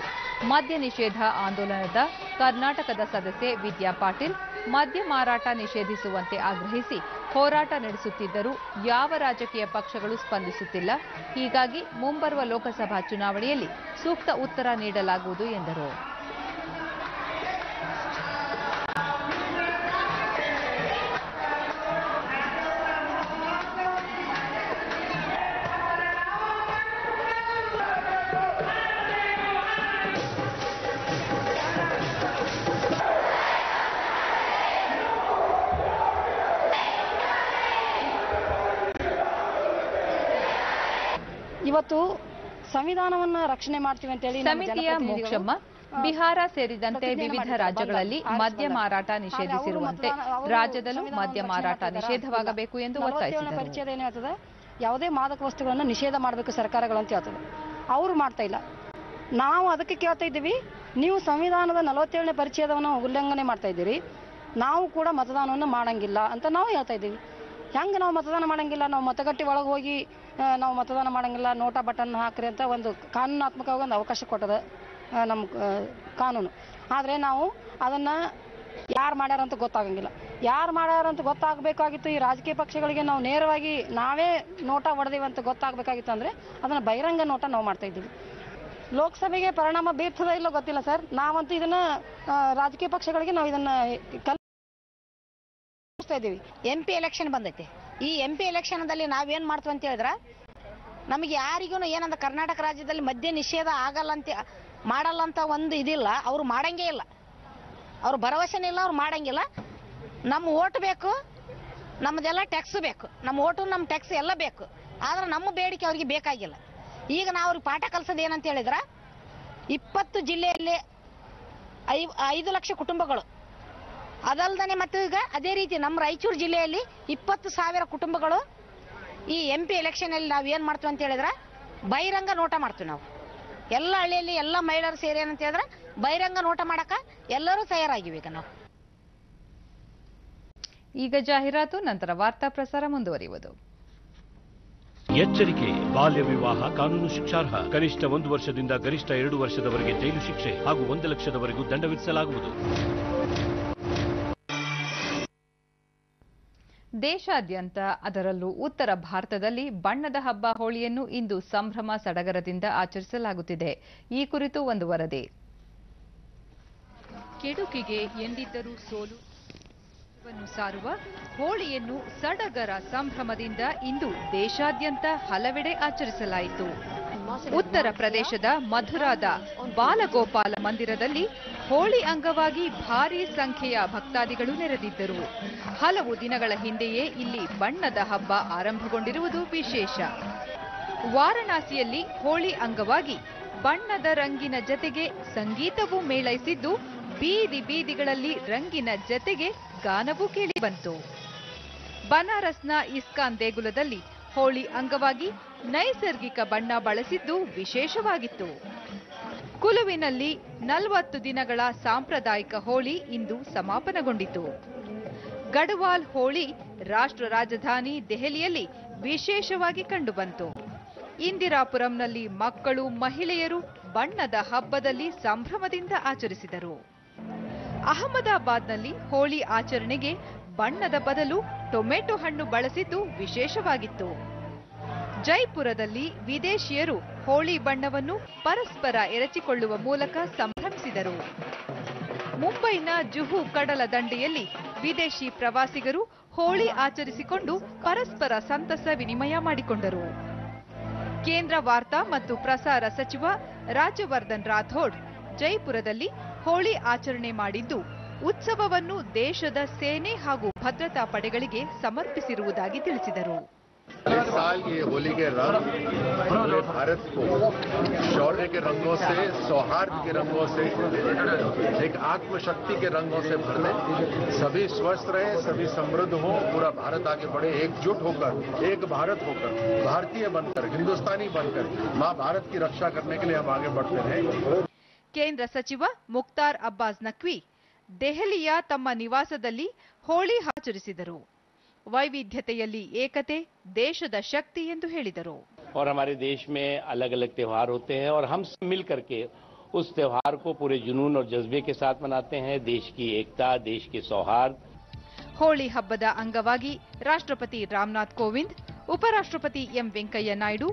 ಮದ್ಯ ನಿಷೇಧ ಆಂದೋಲನದ ಕರ್ನಾಟಕದ ಸದಸ್ಯೆ ವಿದ್ಯಾ ಪಾಟೀಲ್ ಮದ್ಯ ಮಾರಾಟ ನಿಷೇಧಿಸುವಂತೆ ಆಗ್ರಹಿಸಿ ಹೋರಾಟ ನಡೆಸುತ್ತಿದ್ದರೂ ಯಾವ ರಾಜಕೀಯ ಪಕ್ಷಗಳು ಸ್ಪಂದಿಸುತ್ತಿಲ್ಲ. ಹೀಗಾಗಿ ಮುಂಬರುವ ಲೋಕಸಭಾ ಚುನಾವಣೆಯಲ್ಲಿ ಸೂಕ್ತ ಉತ್ತರ ನೀಡಲಾಗುವುದು ಎಂದರು. ಇವತ್ತು ಸಂವಿಧಾನವನ್ನು ರಕ್ಷಣೆ ಮಾಡ್ತೀವಿ ಅಂತ ಹೇಳಿ ಸಮಿತಿಯ ಮೋಕ್ಷಮ್ಮ ಬಿಹಾರ ಸೇರಿದಂತೆ ವಿವಿಧ ರಾಜ್ಯಗಳಲ್ಲಿ ಮದ್ಯ ಮಾರಾಟ ನಿಷೇಧಿಸಿರುವಂತೆ ರಾಜ್ಯದಲ್ಲೂ ಮದ್ಯ ಮಾರಾಟ ನಿಷೇಧವಾಗಬೇಕು ಎಂದು ಒತ್ತಾಯಿಸಿದರು. ಪರಿಚಯ ಏನು ಹೇಳ್ತದೆ, ಯಾವುದೇ ಮಾದಕ ವಸ್ತುಗಳನ್ನು ನಿಷೇಧ ಮಾಡಬೇಕು ಸರ್ಕಾರಗಳು ಅಂತ ಹೇಳ್ತದೆ. ಅವರು ಮಾಡ್ತಾ ಇಲ್ಲ. ನಾವು ಅದಕ್ಕೆ ಕೇಳ್ತಾ ಇದ್ದೀವಿ, ನೀವು ಸಂವಿಧಾನದ 47ನೇ ಪರಿಚ್ಛೇದವನ್ನು ಉಲ್ಲಂಘನೆ ಮಾಡ್ತಾ ಇದ್ದೀರಿ, ನಾವು ಕೂಡ ಮತದಾನವನ್ನು ಮಾಡಂಗಿಲ್ಲ ಅಂತ ನಾವು ಹೇಳ್ತಾ ಇದ್ದೀವಿ. ಹೆಂಗೆ ನಾವು ಮತದಾನ ಮಾಡಂಗಿಲ್ಲ? ನಾವು ಮತಗಟ್ಟೆ ಒಳಗೆ ಹೋಗಿ ನಾವು ಮತದಾನ ಮಾಡಂಗಿಲ್ಲ, ನೋಟಾ ಬಟನ್ ಹಾಕ್ರಿ ಅಂತ ಒಂದು ಕಾನೂನಾತ್ಮಕವಾಗಿ ಒಂದು ಅವಕಾಶ ಕೊಟ್ಟದ ನಮ್ಮ ಕಾನೂನು. ಆದರೆ ನಾವು ಅದನ್ನು ಯಾರು ಮಾಡ್ಯಾರ ಅಂತ ಗೊತ್ತಾಗಂಗಿಲ್ಲ. ಯಾರು ಮಾಡ್ಯಾರ ಅಂತ ಗೊತ್ತಾಗಬೇಕಾಗಿತ್ತು ಈ ರಾಜಕೀಯ ಪಕ್ಷಗಳಿಗೆ. ನಾವು ನೇರವಾಗಿ ನಾವೇ ನೋಟಾ ಹೊಡೆದೀವಿ ಅಂತ ಗೊತ್ತಾಗಬೇಕಾಗಿತ್ತು ಅಂದರೆ ಅದನ್ನು ಬಹಿರಂಗ ನೋಟಾ ನಾವು ಮಾಡ್ತಾ ಇದ್ದೀವಿ. ಲೋಕಸಭೆಗೆ ಪರಿಣಾಮ ಬೀರ್ತದ ಇಲ್ಲೋ ಗೊತ್ತಿಲ್ಲ ಸರ್. ನಾವಂತೂ ಇದನ್ನು ರಾಜಕೀಯ ಪಕ್ಷಗಳಿಗೆ ನಾವು ಇದನ್ನು ಇದ್ದೀವಿ. MP ಎಲೆಕ್ಷನ್ ಬಂದೈತಿ. ಈ MP ಎಲೆಕ್ಷನ್ದಲ್ಲಿ ನಾವೇನು ಮಾಡ್ತೀವಿ ಅಂತ ಹೇಳಿದ್ರೆ, ನಮಗೆ ಯಾರಿಗೂ ಏನಂದ ಕರ್ನಾಟಕ ರಾಜ್ಯದಲ್ಲಿ ಮದ್ಯ ನಿಷೇಧ ಮಾಡಲ್ಲ ಅಂತ ಒಂದು ಇದಿಲ್ಲ. ಅವ್ರು ಮಾಡಂಗೇ ಇಲ್ಲ, ಅವ್ರು ಭರವಸೆನೇ ಇಲ್ಲ, ಅವ್ರು ಮಾಡಂಗಿಲ್ಲ. ನಮ್ಮ ಓಟ್ ಬೇಕು, ನಮ್ಮದೆಲ್ಲ ಟ್ಯಾಕ್ಸ್ ಬೇಕು, ನಮ್ಮ ಓಟು ನಮ್ಮ ಟ್ಯಾಕ್ಸ್ ಎಲ್ಲ ಬೇಕು. ಆದ್ರೆ ನಮ್ಮ ಬೇಡಿಕೆ ಅವ್ರಿಗೆ ಬೇಕಾಗಿಲ್ಲ. ಈಗ ನಾವು ಅವ್ರಿಗೆ ಪಾಠ ಕಲಿಸೋದು ಏನಂತ ಹೇಳಿದ್ರೆ, 20 ಜಿಲ್ಲೆಯಲ್ಲಿ 5 ಲಕ್ಷ ಕುಟುಂಬಗಳು, ಅದಲ್ದೇ ಮತ್ತು ಈಗ ಅದೇ ರೀತಿ ನಮ್ಮ ರಾಯಚೂರು ಜಿಲ್ಲೆಯಲ್ಲಿ 20,000 ಕುಟುಂಬಗಳು ಈ MP ಎಲೆಕ್ಷನಲ್ಲಿ ನಾವು ಏನು ಮಾಡ್ತೀವಿ ಅಂತ ಹೇಳಿದ್ರೆ ಬಹಿರಂಗ ನೋಟ ಮಾಡ್ತೀವಿ. ನಾವು ಎಲ್ಲ ಹಳ್ಳಿಯಲ್ಲಿ ಎಲ್ಲ ಮಹಿಳೆಯರು ಸೇರಿ ಏನಂತ ಹೇಳಿದ್ರೆ ಬಹಿರಂಗ ನೋಟ ಮಾಡಕ ಎಲ್ಲರೂ ತಯಾರಾಗಿವೆ. ಈಗ ನಾವು ಈಗ ಜಾಹೀರಾತು, ನಂತರ ವಾರ್ತಾ ಪ್ರಸಾರ ಮುಂದುವರಿಯುವುದು. ಎಚ್ಚರಿಕೆ, ಬಾಲ್ಯ ವಿವಾಹ ಕಾನೂನು ಶಿಕ್ಷಾರ್ಹ. ಕನಿಷ್ಠ 1 ವರ್ಷದಿಂದ ಗರಿಷ್ಠ 2 ವರ್ಷದವರೆಗೆ ಜೈಲು ಶಿಕ್ಷೆ ಹಾಗೂ 1 ಲಕ್ಷದವರೆಗೂ ದಂಡ ವಿಧಿಸಲಾಗುವುದು. ದೇಶಾದ್ಯಂತ ಅದರಲ್ಲೂ ಉತ್ತರ ಭಾರತದಲ್ಲಿ ಬಣ್ಣದ ಹಬ್ಬ ಹೋಳಿಯನ್ನು ಇಂದು ಸಂಭ್ರಮ ಸಡಗರದಿಂದ ಆಚರಿಸಲಾಗುತ್ತಿದೆ. ಈ ಕುರಿತು ಒಂದು ವರದಿ. ಕೆಡುಕಿಗೆ ಎಂದಿದ್ದರೂ ಸೋಲು ಸಾರುವ ಹೋಳಿಯನ್ನು ಸಡಗರ ಸಂಭ್ರಮದಿಂದ ಇಂದು ದೇಶಾದ್ಯಂತ ಹಲವೆಡೆ ಆಚರಿಸಲಾಯಿತು. ಉತ್ತರ ಪ್ರದೇಶದ ಮಥುರಾದ ಬಾಲಗೋಪಾಲ ಮಂದಿರದಲ್ಲಿ ಹೋಳಿ ಅಂಗವಾಗಿ ಭಾರೀ ಸಂಖ್ಯೆಯ ಭಕ್ತಾದಿಗಳು ನೆರೆದಿದ್ದರು. ಹಲವು ದಿನಗಳ ಹಿಂದೆಯೇ ಇಲ್ಲಿ ಬಣ್ಣದ ಹಬ್ಬ ಆರಂಭಗೊಂಡಿರುವುದು ವಿಶೇಷ. ವಾರಣಾಸಿಯಲ್ಲಿ ಹೋಳಿ ಅಂಗವಾಗಿ ಬಣ್ಣದ ರಂಗಿನ ಜತೆಗೆ ಸಂಗೀತವೂ ಮೇಳೈಸಿದ್ದು, ಬೀದಿ ಬೀದಿಗಳಲ್ಲಿ ರಂಗಿನ ಜತೆಗೆ ಗಾನವೂ ಕೇಳಿಬಂತು. ಬನಾರಸ್ನ ಇಸ್ಕಾನ್ ದೇಗುಲದಲ್ಲಿ ಹೋಳಿ ಅಂಗವಾಗಿ ನೈಸರ್ಗಿಕ ಬಣ್ಣ ಬಳಸಿದ್ದು ವಿಶೇಷವಾಗಿತ್ತು. ಕುಲುವಿನಲ್ಲಿ 40 ದಿನಗಳ ಸಾಂಪ್ರದಾಯಿಕ ಹೋಳಿ ಇಂದು ಸಮಾಪನಗೊಂಡಿತು. ಗಢವಾಲ್ ಹೋಳಿ ರಾಷ್ಟ್ರ ರಾಜಧಾನಿ ದೆಹಲಿಯಲ್ಲಿ ವಿಶೇಷವಾಗಿ ಕಂಡುಬಂತು. ಇಂದಿರಾಪುರಂನಲ್ಲಿ ಮಕ್ಕಳು, ಮಹಿಳೆಯರು ಬಣ್ಣದ ಹಬ್ಬದಲ್ಲಿ ಸಂಭ್ರಮದಿಂದ ಆಚರಿಸಿದರು. ಅಹಮದಾಬಾದ್ನಲ್ಲಿ ಹೋಳಿ ಆಚರಣೆಗೆ ಬಣ್ಣದ ಬದಲು ಟೊಮೆಟೊ ಹಣ್ಣು ಬಳಸಿದ್ದು ವಿಶೇಷವಾಗಿತ್ತು. ಜೈಪುರದಲ್ಲಿ ವಿದೇಶಿಯರು ಹೋಳಿ ಬಣ್ಣವನ್ನು ಪರಸ್ಪರ ಎರಚಿಕೊಳ್ಳುವ ಮೂಲಕ ಸಂಭ್ರಮಿಸಿದರು. ಮುಂಬೈನ ಜುಹು ಕಡಲ ದಂಡೆಯಲ್ಲಿ ವಿದೇಶಿ ಪ್ರವಾಸಿಗರು ಹೋಳಿ ಆಚರಿಸಿಕೊಂಡು ಪರಸ್ಪರ ಸಂತಸ ವಿನಿಮಯ ಮಾಡಿಕೊಂಡರು. ಕೇಂದ್ರ ವಾರ್ತಾ ಮತ್ತು ಪ್ರಸಾರ ಸಚಿವ ರಾಜ್ಯವರ್ಧನ್ ರಾಥೋಡ್ ಜೈಪುರದಲ್ಲಿ ಹೋಳಿ ಆಚರಣೆ ಮಾಡಿದ್ದು, ಉತ್ಸವವನ್ನು ದೇಶದ ಸೇನೆ ಹಾಗೂ ಭದ್ರತಾ ಪಡೆಗಳಿಗೆ ಸಮರ್ಪಿಸಿರುವುದಾಗಿ ತಿಳಿಸಿದರು. इस साल ये होली के रंग पूरे भारत को शौर्य के रंगों से, सौहार्द के रंगों से, एक आत्मशक्ति के रंगों से भर दे. सभी स्वस्थ रहे, सभी समृद्ध हो, पूरा भारत आगे बढ़े, एकजुट होकर, एक भारत होकर, भारतीय बनकर, हिंदुस्तानी बनकर मां भारत की रक्षा करने के लिए हम आगे बढ़ते रहें. ಕೇಂದ್ರ ಸಚಿವ ಮುಖ್ತಾರ್ ಅಬ್ಬಾಸ್ ನಖ್ವಿ ದೆಹಲಿಯ ತಮ್ಮ ನಿವಾಸದಲ್ಲಿ ಹೋಳಿ ಆಚರಿಸಿದರು. ವೈವಿಧ್ಯತೆಯಲ್ಲಿ ಏಕತೆ ದೇಶದ ಶಕ್ತಿ ಎಂದು ಹೇಳಿದರು. और हमारे देश में अलग अलग त्योहार होते हैं और हम सब मिल करके उस त्योहार को पूरे जुनून और जज्बे के साथ मनाते हैं. देश की एकता, देश के सौहार्द. ಹೋಳಿ ಹಬ್ಬದ ಅಂಗವಾಗಿ ರಾಷ್ಟ್ರಪತಿ ರಾಮನಾಥ್ ಕೋವಿಂದ್, ಉಪರಾಷ್ಟ್ರಪತಿ ಎಂ ವೆಂಕಯ್ಯ ನಾಯ್ಡು,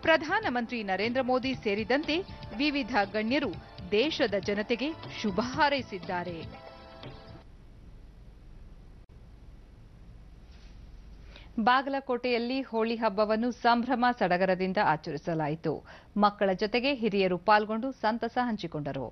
ಪ್ರಧಾನಮಂತ್ರಿ ನರೇಂದ್ರ ಮೋದಿ ಸೇರಿದಂತೆ ವಿವಿಧ ಗಣ್ಯರು ದೇಶದ ಜನತೆಗೆ ಶುಭ ಹಾರೈಸಿದ್ದಾರೆ. ಬಾಗಲಕೋಟೆಯಲ್ಲಿ ಹೋಳಿ ಹಬ್ಬವನ್ನು ಸಂಭ್ರಮ ಸಡಗರದಿಂದ ಆಚರಿಸಲಾಯಿತು. ಮಕ್ಕಳ ಜೊತೆಗೆ ಹಿರಿಯರು ಪಾಲ್ಗೊಂಡು ಸಂತಸ ಹಂಚಿಕೊಂಡರು.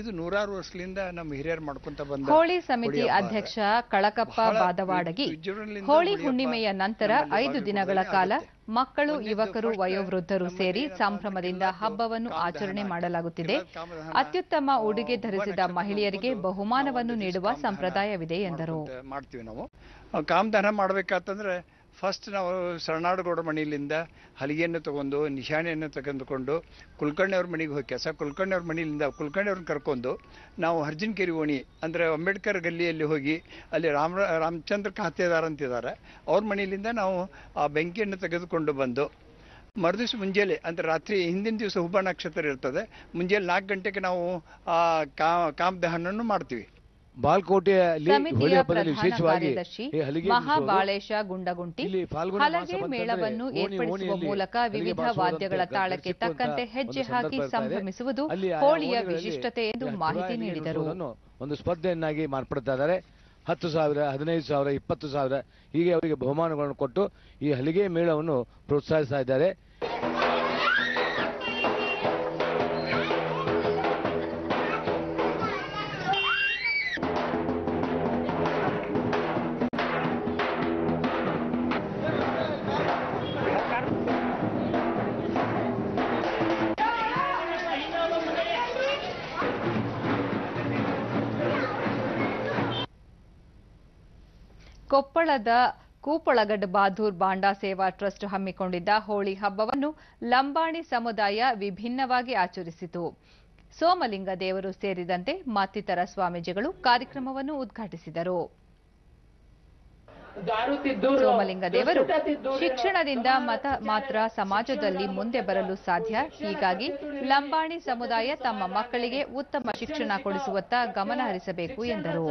ಇದು ನೂರಾರು ವರ್ಷದಿಂದ ನಮ್ಮ ಹಿರಿಯರು ಮಾಡ್ಕೊಂತ ಬಂದ ಹೋಳಿ ಸಮಿತಿ ಅಧ್ಯಕ್ಷ ಕಳಕಪ್ಪ ಬಾದವಾಡಗಿ ಹೋಳಿ ಹುಣ್ಣಿಮೆಯ ನಂತರ 5 ದಿನಗಳ ಕಾಲ ಮಕ್ಕಳು, ಯುವಕರು, ವಯೋವೃದ್ಧರು ಸೇರಿ ಸಂಭ್ರಮದಿಂದ ಹಬ್ಬವನ್ನು ಆಚರಣೆ ಮಾಡಲಾಗುತ್ತಿದೆ. ಅತ್ಯುತ್ತಮ ಉಡುಗೆ ಧರಿಸಿದ ಮಹಿಳೆಯರಿಗೆ ಬಹುಮಾನವನ್ನು ನೀಡುವ ಸಂಪ್ರದಾಯವಿದೆ ಎಂದರು. ಮಾಡ್ತೀವಿ ನಾವು ಕಾಮದಾನ ಮಾಡ್ಬೇಕಂತಂದ್ರೆ ಫಸ್ಟ್ ನಾವು ಶರಣಾಡುಗೌಡ ಮನೆಯಿಂದ ಹಲಿಗೆಯನ್ನು ತಗೊಂಡು ನಿಶಾನೆಯನ್ನು ತೆಗೆದುಕೊಂಡು ಕುಲಕರ್ಣಿಯವ್ರ ಮನೆಗೆ ಹೋಗಿ ಕುಲಕರ್ಣಿಯವ್ರ ಮನೆಯಿಂದ ಕುಲಕರ್ಣಿಯವ್ರನ್ನ ಕರ್ಕೊಂಡು ನಾವು ಹರ್ಜಿನಕೆರೆ ಓಣಿ ಅಂದರೆ ಅಂಬೇಡ್ಕರ್ ಗಲ್ಲಿಯಲ್ಲಿ ಹೋಗಿ ಅಲ್ಲಿ ರಾಮಚಂದ್ರ ಖಾತೆದಾರ್ ಅಂತಿದ್ದಾರೆ ಅವ್ರ ಮನೆಯಿಂದ ನಾವು ಆ ಬೆಂಕಿಯನ್ನು ತೆಗೆದುಕೊಂಡು ಬಂದು ಮರುದಿವಸ ಮುಂಜಾನೆ ಅಂದರೆ ರಾತ್ರಿ ಹಿಂದಿನ ದಿವಸ ಹುಬ್ಬ ನಕ್ಷತ್ರ ಇರ್ತದೆ, ಮುಂಜಾನೆ 4 ಗಂಟೆಗೆ ನಾವು ಆ ಕಾಮದಹನವನ್ನು ಮಾಡ್ತೀವಿ. ಸಮಿತಿಯ ಪ್ರಧಾನ ಕಾರ್ಯದರ್ಶಿ ಮಹಾಬಾಳೇಶ ಗುಂಡಗುಂಟಿ ಹಲಗೆ ಮೇಳವನ್ನು ಏರ್ಪಡಿಸುವ ಮೂಲಕ ವಿವಿಧ ವಾದ್ಯಗಳ ತಾಳಕ್ಕೆ ತಕ್ಕಂತೆ ಹೆಜ್ಜೆ ಹಾಕಿ ಸಂಭ್ರಮಿಸುವುದು ಹೋಳಿಯ ವಿಶಿಷ್ಟತೆ ಎಂದು ಮಾಹಿತಿ ನೀಡಿದರು. ಒಂದು ಸ್ಪರ್ಧೆಯನ್ನಾಗಿ ಮಾರ್ಪಡ್ತಾ ಇದ್ದಾರೆ. 10,000, 15,000, 20,000 ಹೀಗೆ ಅವರಿಗೆ ಬಹುಮಾನಗಳನ್ನು ಕೊಟ್ಟು ಈ ಹಲಿಗೆ ಮೇಳವನ್ನು ಪ್ರೋತ್ಸಾಹಿಸ್ತಾ ಇದ್ದಾರೆ. ಕೊಪ್ಪಳದ ಕೂಪಳಗಡ್ ಬಹಾದೂರ್ ಬಾಂಡಾ ಸೇವಾ ಟ್ರಸ್ಟ್ ಹಮ್ಮಿಕೊಂಡಿದ್ದ ಹೋಳಿ ಹಬ್ಬವನ್ನು ಲಂಬಾಣಿ ಸಮುದಾಯ ವಿಭಿನ್ನವಾಗಿ ಆಚರಿಸಿತು. ಸೋಮಲಿಂಗ ದೇವರು ಸೇರಿದಂತೆ ಮತ್ತಿತರ ಸ್ವಾಮೀಜಿಗಳು ಕಾರ್ಯಕ್ರಮವನ್ನು ಉದ್ಘಾಟಿಸಿದರು. ಸೋಮಲಿಂಗ ದೇವರು ಶಿಕ್ಷಣದಿಂದ ಮಾತ್ರ ಸಮಾಜದಲ್ಲಿ ಮುಂದೆ ಬರಲು ಸಾಧ್ಯ. ಹೀಗಾಗಿ ಲಂಬಾಣಿ ಸಮುದಾಯ ತಮ್ಮ ಮಕ್ಕಳಿಗೆ ಉತ್ತಮ ಶಿಕ್ಷಣ ಕೊಡಿಸುವತ್ತ ಗಮನ ಹರಿಸಬೇಕು ಎಂದರು.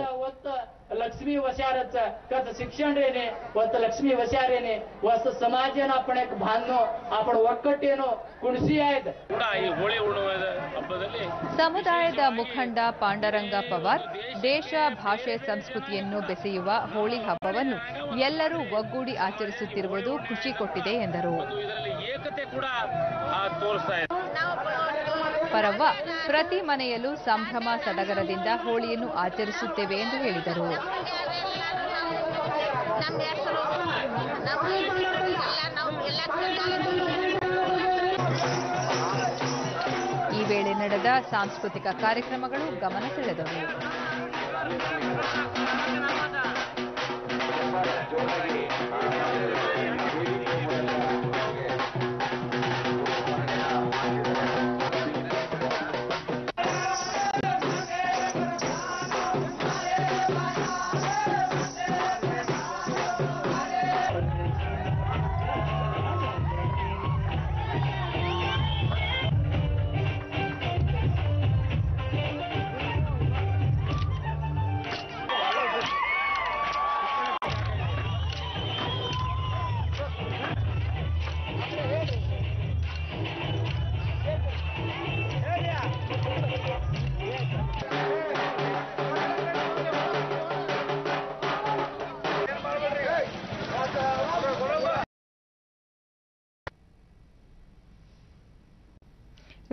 लक्ष्मी वशारच कच शिक्षण रेने वत लक्ष्मी वशारेने वस समाजेन आपण एक भानो आपण ಒಕ್ಕಟ್ಟೇನೋ ಕುಣಿಸಿ ಆಯ್ತು ಕೂಡ ಈ ಹೋಳಿ ಹುಣ್ಣಿಮೆಯ ಹಬ್ಬದಲ್ಲಿ ಸಮುದಾಯದ ಮುಖಂಡ ಪಾಂಡರಂಗ ಪವಾರ್ ದೇಶ, ಭಾಷೆ, ಸಂಸ್ಕೃತಿಯನ್ನು ಬೆಸೆಯುವ ಹೋಳಿ ಹಬ್ಬವನ್ನು ಎಲ್ಲರೂ ಒಗ್ಗೂಡಿ ಆಚರಿಸುತ್ತಿರುವುದು ಖುಷಿ ಕೊಟ್ಟಿದೆ ಎಂದರು. ಏಕತೆ ಕೂಡ ತೋರಿಸ್ತಾ ಇದೆ. ಪರವ್ವ ಪ್ರತಿ ಮನೆಯಲ್ಲೂ ಸಂಭ್ರಮ ಸಡಗರದಿಂದ ಹೋಳಿಯನ್ನು ಆಚರಿಸುತ್ತೇವೆ ಎಂದು ಹೇಳಿದರು. ಈ ವೇಳೆ ನಡೆದ ಸಾಂಸ್ಕೃತಿಕ ಕಾರ್ಯಕ್ರಮಗಳು ಗಮನ ಸೆಳೆದವು.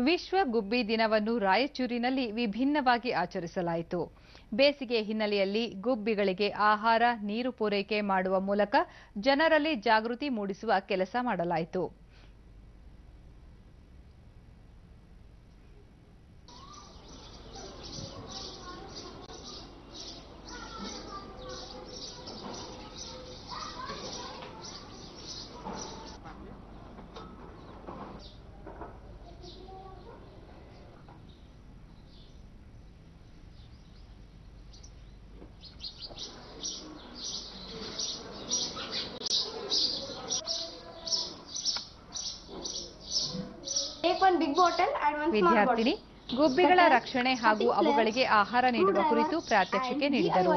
ವಿಶ್ವ ಗುಬ್ಬಿ ದಿನವನ್ನು ರಾಯಚೂರಿನಲ್ಲಿ ವಿಭಿನ್ನವಾಗಿ ಆಚರಿಸಲಾಯಿತು. ಬೇಸಿಗೆ ಹಿನ್ನೆಲೆಯಲ್ಲಿ ಗುಬ್ಬಿಗಳಿಗೆ ಆಹಾರ, ನೀರು ಪೂರೈಕೆ ಮಾಡುವ ಮೂಲಕ ಜನರಲ್ಲಿ ಜಾಗೃತಿ ಮೂಡಿಸುವ ಕೆಲಸ ಮಾಡಲಾಯಿತು. ವಿದ್ಯಾರ್ಥಿನಿ ಗುಬ್ಬಿಗಳ ರಕ್ಷಣೆ ಹಾಗೂ ಅವುಗಳಿಗೆ ಆಹಾರ ನೀಡುವ ಕುರಿತು ಪ್ರಾತ್ಯಕ್ಷಿಕೆ ನೀಡಿದರು.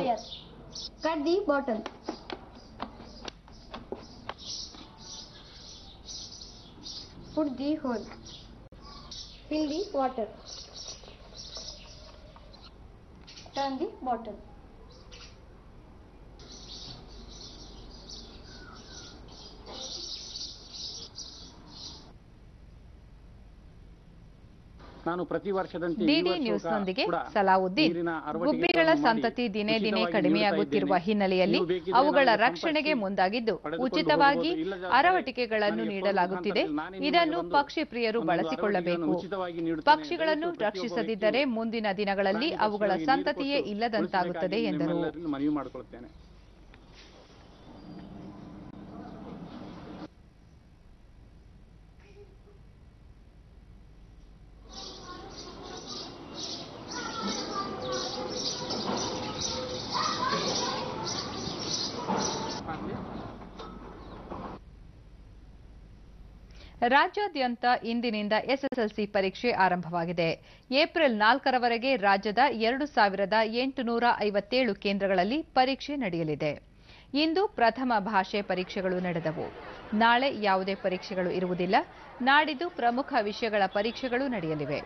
Put the hole. Fill the water. Turn the bottle. ನಾನು ಪ್ರತಿ ವರ್ಷದಂತೆ ಡಿಡಿ ನ್ಯೂಸ್ನೊಂದಿಗೆ ಸಲಾವುದ್ದೀನ್. ಗುಬ್ಬಿಗಳ ಸಂತತಿ ದಿನೇ ದಿನೇ ಕಡಿಮೆಯಾಗುತ್ತಿರುವ ಹಿನ್ನೆಲೆಯಲ್ಲಿ ಅವುಗಳ ರಕ್ಷಣೆಗೆ ಮುಂದಾಗಿದ್ದು ಉಚಿತವಾಗಿ ಅರವಟಿಕೆಗಳನ್ನು ನೀಡಲಾಗುತ್ತಿದೆ. ಇದನ್ನು ಪಕ್ಷಿ ಪ್ರಿಯರು ಬಳಸಿಕೊಳ್ಳಬೇಕು. ಪಕ್ಷಿಗಳನ್ನು ರಕ್ಷಿಸದಿದ್ದರೆ ಮುಂದಿನ ದಿನಗಳಲ್ಲಿ ಅವುಗಳ ಸಂತತಿಯೇ ಇಲ್ಲದಂತಾಗುತ್ತದೆ ಎಂದರು. ಮನವಿ ಮಾಡಿಕೊಳ್ಳುತ್ತೇನೆ. ರಾಜ್ಯಾದ್ಯಂತ ಇಂದಿನಿಂದ ಎಸ್ಎಸ್ಎಲ್ಸಿ ಪರೀಕ್ಷೆ ಆರಂಭವಾಗಿದೆ. ಏಪ್ರಿಲ್ 4ರವರೆಗೆ ರಾಜ್ಯದ 2857 ಕೇಂದ್ರಗಳಲ್ಲಿ ಪರೀಕ್ಷೆ ನಡೆಯಲಿದೆ. ಇಂದು ಪ್ರಥಮ ಭಾಷೆ ಪರೀಕ್ಷೆಗಳು ನಡೆದವು. ನಾಳೆ ಯಾವುದೇ ಪರೀಕ್ಷೆಗಳು ಇರುವುದಿಲ್ಲ. ನಾಡಿದ್ದು ಪ್ರಮುಖ ವಿಷಯಗಳ ಪರೀಕ್ಷೆಗಳು ನಡೆಯಲಿವೆ.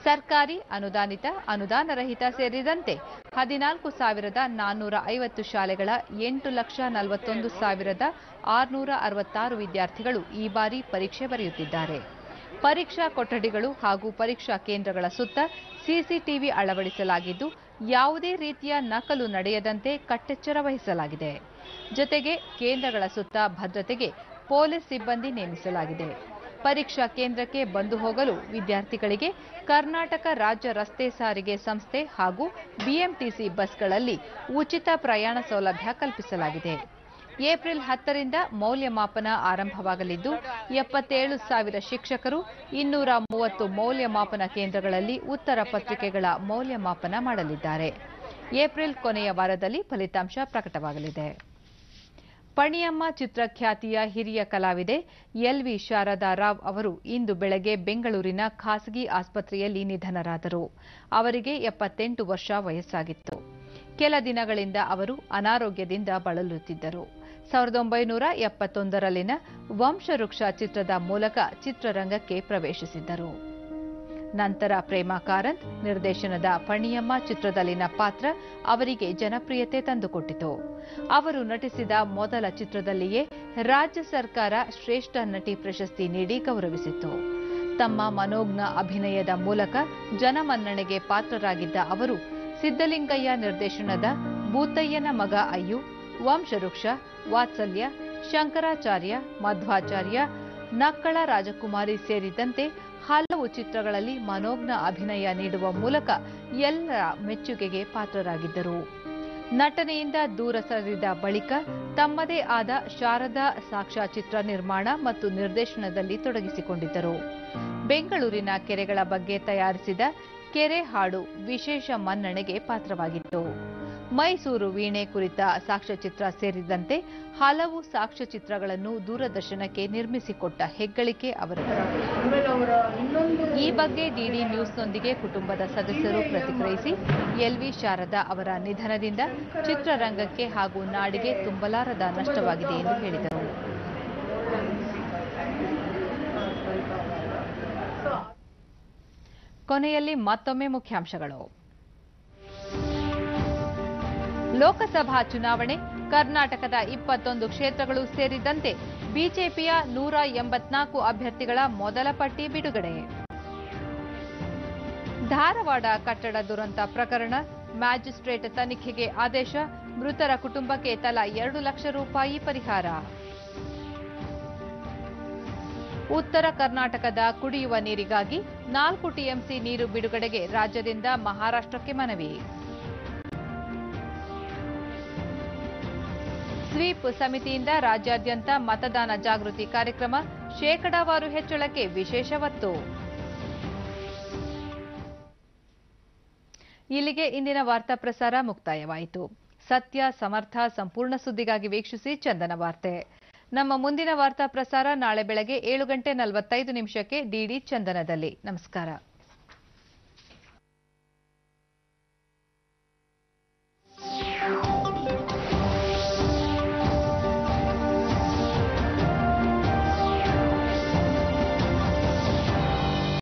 ಸರ್ಕಾರಿ, ಅನುದಾನಿತ, ಅನುದಾನರಹಿತ ಸೇರಿದಂತೆ 14,450 ಶಾಲೆಗಳ 8,41,666 ವಿದ್ಯಾರ್ಥಿಗಳು ಈ ಬಾರಿ ಪರೀಕ್ಷೆ ಬರೆಯುತ್ತಿದ್ದಾರೆ. ಪರೀಕ್ಷಾ ಕೊಠಡಿಗಳು ಹಾಗೂ ಪರೀಕ್ಷಾ ಕೇಂದ್ರಗಳ ಸುತ್ತ ಸಿಸಿಟಿವಿ ಅಳವಡಿಸಲಾಗಿದ್ದು ಯಾವುದೇ ರೀತಿಯ ನಕಲು ನಡೆಯದಂತೆ ಕಟ್ಟೆಚ್ಚರ ವಹಿಸಲಾಗಿದೆ. ಜೊತೆಗೆ ಕೇಂದ್ರಗಳ ಸುತ್ತ ಭದ್ರತೆಗೆ ಪೊಲೀಸ್ ಸಿಬ್ಬಂದಿ ನೇಮಿಸಲಾಗಿದೆ. ಪರೀಕ್ಷಾ ಕೇಂದ್ರಕ್ಕೆ ಬಂದು ಹೋಗಲು ವಿದ್ಯಾರ್ಥಿಗಳಿಗೆ ಕರ್ನಾಟಕ ರಾಜ್ಯ ರಸ್ತೆ ಸಾರಿಗೆ ಸಂಸ್ಥೆ ಹಾಗೂ ಬಿಎಂಟಿಸಿ ಬಸ್ಗಳಲ್ಲಿ ಉಚಿತ ಪ್ರಯಾಣ ಸೌಲಭ್ಯ ಕಲ್ಪಿಸಲಾಗಿದೆ. ಏಪ್ರಿಲ್ 10ರಿಂದ ಮೌಲ್ಯಮಾಪನ ಆರಂಭವಾಗಲಿದ್ದು 77,000 ಶಿಕ್ಷಕರು 230 ಮೌಲ್ಯಮಾಪನ ಕೇಂದ್ರಗಳಲ್ಲಿ ಉತ್ತರ ಪತ್ರಿಕೆಗಳ ಮೌಲ್ಯಮಾಪನ ಮಾಡಲಿದ್ದಾರೆ. ಏಪ್ರಿಲ್ ಕೊನೆಯ ವಾರದಲ್ಲಿ ಫಲಿತಾಂಶ ಪ್ರಕಟವಾಗಲಿದೆ. ಪಣಿಯಮ್ಮ ಚಿತ್ರಖ್ಯಾತಿಯ ಹಿರಿಯ ಕಲಾವಿದೆ ಎಲ್ವಿ ಶಾರದಾ ರಾವ್ ಅವರು ಇಂದು ಬೆಳಗ್ಗೆ ಬೆಂಗಳೂರಿನ ಖಾಸಗಿ ಆಸ್ಪತ್ರೆಯಲ್ಲಿ ನಿಧನರಾದರು. ಅವರಿಗೆ 78 ವರ್ಷ ವಯಸ್ಸಾಗಿತ್ತು. ಕೆಲ ದಿನಗಳಿಂದ ಅವರು ಅನಾರೋಗ್ಯದಿಂದ ಬಳಲುತ್ತಿದ್ದರು. 1971ರಲ್ಲಿನ ವಂಶವೃಕ್ಷ ಚಿತ್ರದ ಮೂಲಕ ಚಿತ್ರರಂಗಕ್ಕೆ ಪ್ರವೇಶಿಸಿದ್ದರು. ನಂತರ ಪ್ರೇಮಾ ಕಾರಂತ್ ನಿರ್ದೇಶನದ ಪಣಿಯಮ್ಮ ಚಿತ್ರದಲ್ಲಿನ ಪಾತ್ರ ಅವರಿಗೆ ಜನಪ್ರಿಯತೆ ತಂದುಕೊಟ್ಟಿತು. ಅವರು ನಟಿಸಿದ ಮೊದಲ ಚಿತ್ರದಲ್ಲಿಯೇ ರಾಜ್ಯ ಸರ್ಕಾರ ಶ್ರೇಷ್ಠ ನಟಿ ಪ್ರಶಸ್ತಿ ನೀಡಿ ಗೌರವಿಸಿತ್ತು. ತಮ್ಮ ಮನೋಜ್ಞ ಅಭಿನಯದ ಮೂಲಕ ಜನಮನ್ನಣೆಗೆ ಪಾತ್ರರಾಗಿದ್ದ ಅವರು ಸಿದ್ದಲಿಂಗಯ್ಯ ನಿರ್ದೇಶನದ ಭೂತಯ್ಯನ ಮಗ ಅಯ್ಯು, ವಂಶವೃಕ್ಷ, ವಾತ್ಸಲ್ಯ, ಶಂಕರಾಚಾರ್ಯ, ಮಧ್ವಾಚಾರ್ಯ, ನಕ್ಕಳ ರಾಜಕುಮಾರಿ ಸೇರಿದಂತೆ ಹಲವು ಚಿತ್ರಗಳಲ್ಲಿ ಮನೋಜ್ಞ ಅಭಿನಯ ನೀಡುವ ಮೂಲಕ ಎಲ್ಲರ ಮೆಚ್ಚುಗೆಗೆ ಪಾತ್ರರಾಗಿದ್ದರು. ನಟನೆಯಿಂದ ದೂರ ಸರಿದ ಬಳಿಕ ತಮ್ಮದೇ ಆದ ಶಾರದಾ ಸಾಕ್ಷ್ಯಚಿತ್ರ ನಿರ್ಮಾಣ ಮತ್ತು ನಿರ್ದೇಶನದಲ್ಲಿ ತೊಡಗಿಸಿಕೊಂಡಿದ್ದರು. ಬೆಂಗಳೂರಿನ ಕೆರೆಗಳ ಬಗ್ಗೆ ತಯಾರಿಸಿದ ಕೆರೆ ಹಾಡು ವಿಶೇಷ ಮನ್ನಣೆಗೆ ಪಾತ್ರವಾಗಿತ್ತು. ಮೈಸೂರು ವೀಣೆ ಕುರಿತ ಸಾಕ್ಷ್ಯಚಿತ್ರ ಸೇರಿದಂತೆ ಹಲವು ಸಾಕ್ಷ್ಯಚಿತ್ರಗಳನ್ನು ದೂರದರ್ಶನಕ್ಕೆ ನಿರ್ಮಿಸಿಕೊಟ್ಟ ಹೆಗ್ಗಳಿಕೆ ಅವರದು. ಈ ಬಗ್ಗೆ ಡಿಡಿ ನ್ಯೂಸ್ನೊಂದಿಗೆ ಕುಟುಂಬದ ಸದಸ್ಯರು ಪ್ರತಿಕ್ರಿಯಿಸಿ, ಎಲ್ವಿ ಶಾರದಾ ಅವರ ನಿಧನದಿಂದ ಚಿತ್ರರಂಗಕ್ಕೆ ಹಾಗೂ ನಾಡಿಗೆ ತುಂಬಲಾರದ ನಷ್ಟವಾಗಿದೆ ಎಂದು ಹೇಳಿದರು. ಕೊನೆಯಲ್ಲಿ ಮತ್ತೊಮ್ಮೆ ಮುಖ್ಯಾಂಶಗಳು. ಲೋಕಸಭಾ ಚುನಾವಣೆ, ಕರ್ನಾಟಕದ 21 ಕ್ಷೇತ್ರಗಳು ಸೇರಿದಂತೆ ಬಿಜೆಪಿಯ 184 ಅಭ್ಯರ್ಥಿಗಳ ಮೊದಲ ಪಟ್ಟಿ ಬಿಡುಗಡೆ. ಧಾರವಾಡ ಕಟ್ಟಡ ದುರಂತ ಪ್ರಕರಣ, ಮ್ಯಾಜಿಸ್ಟ್ರೇಟ್ ತನಿಖೆಗೆ ಆದೇಶ, ಮೃತರ ಕುಟುಂಬಕ್ಕೆ ತಲಾ 2 ಲಕ್ಷ ರೂಪಾಯಿ ಪರಿಹಾರ. ಉತ್ತರ ಕರ್ನಾಟಕದ ಕುಡಿಯುವ ನೀರಿಗಾಗಿ 4 ಟಿಎಂಸಿ ನೀರು ಬಿಡುಗಡೆಗೆ ರಾಜ್ಯದಿಂದ ಮಹಾರಾಷ್ಟ್ರಕ್ಕೆ ಮನವಿ. ಸ್ವೀಪ್ ಸಮಿತಿಯಿಂದ ರಾಜ್ಯಾದ್ಯಂತ ಮತದಾನ ಜಾಗೃತಿ ಕಾರ್ಯಕ್ರಮ, ಶೇಕಡಾವಾರು ಹೆಚ್ಚಳಕ್ಕೆ ವಿಶೇಷ ಒತ್ತು. ಇಲ್ಲಿಗೆ ಇಂದಿನ ವಾರ್ತಾ ಪ್ರಸಾರ ಮುಕ್ತಾಯವಾಯಿತು. ಸತ್ಯ, ಸಮರ್ಥ, ಸಂಪೂರ್ಣ ಸುದ್ದಿಗಾಗಿ ವೀಕ್ಷಿಸಿ ಚಂದನ ವಾರ್ತೆ. ನಮ್ಮ ಮುಂದಿನ ವಾರ್ತಾ ಪ್ರಸಾರ ನಾಳೆ ಬೆಳಗ್ಗೆ 7:45 ಡಿಡಿ ಚಂದನದಲ್ಲಿ. ನಮಸ್ಕಾರ.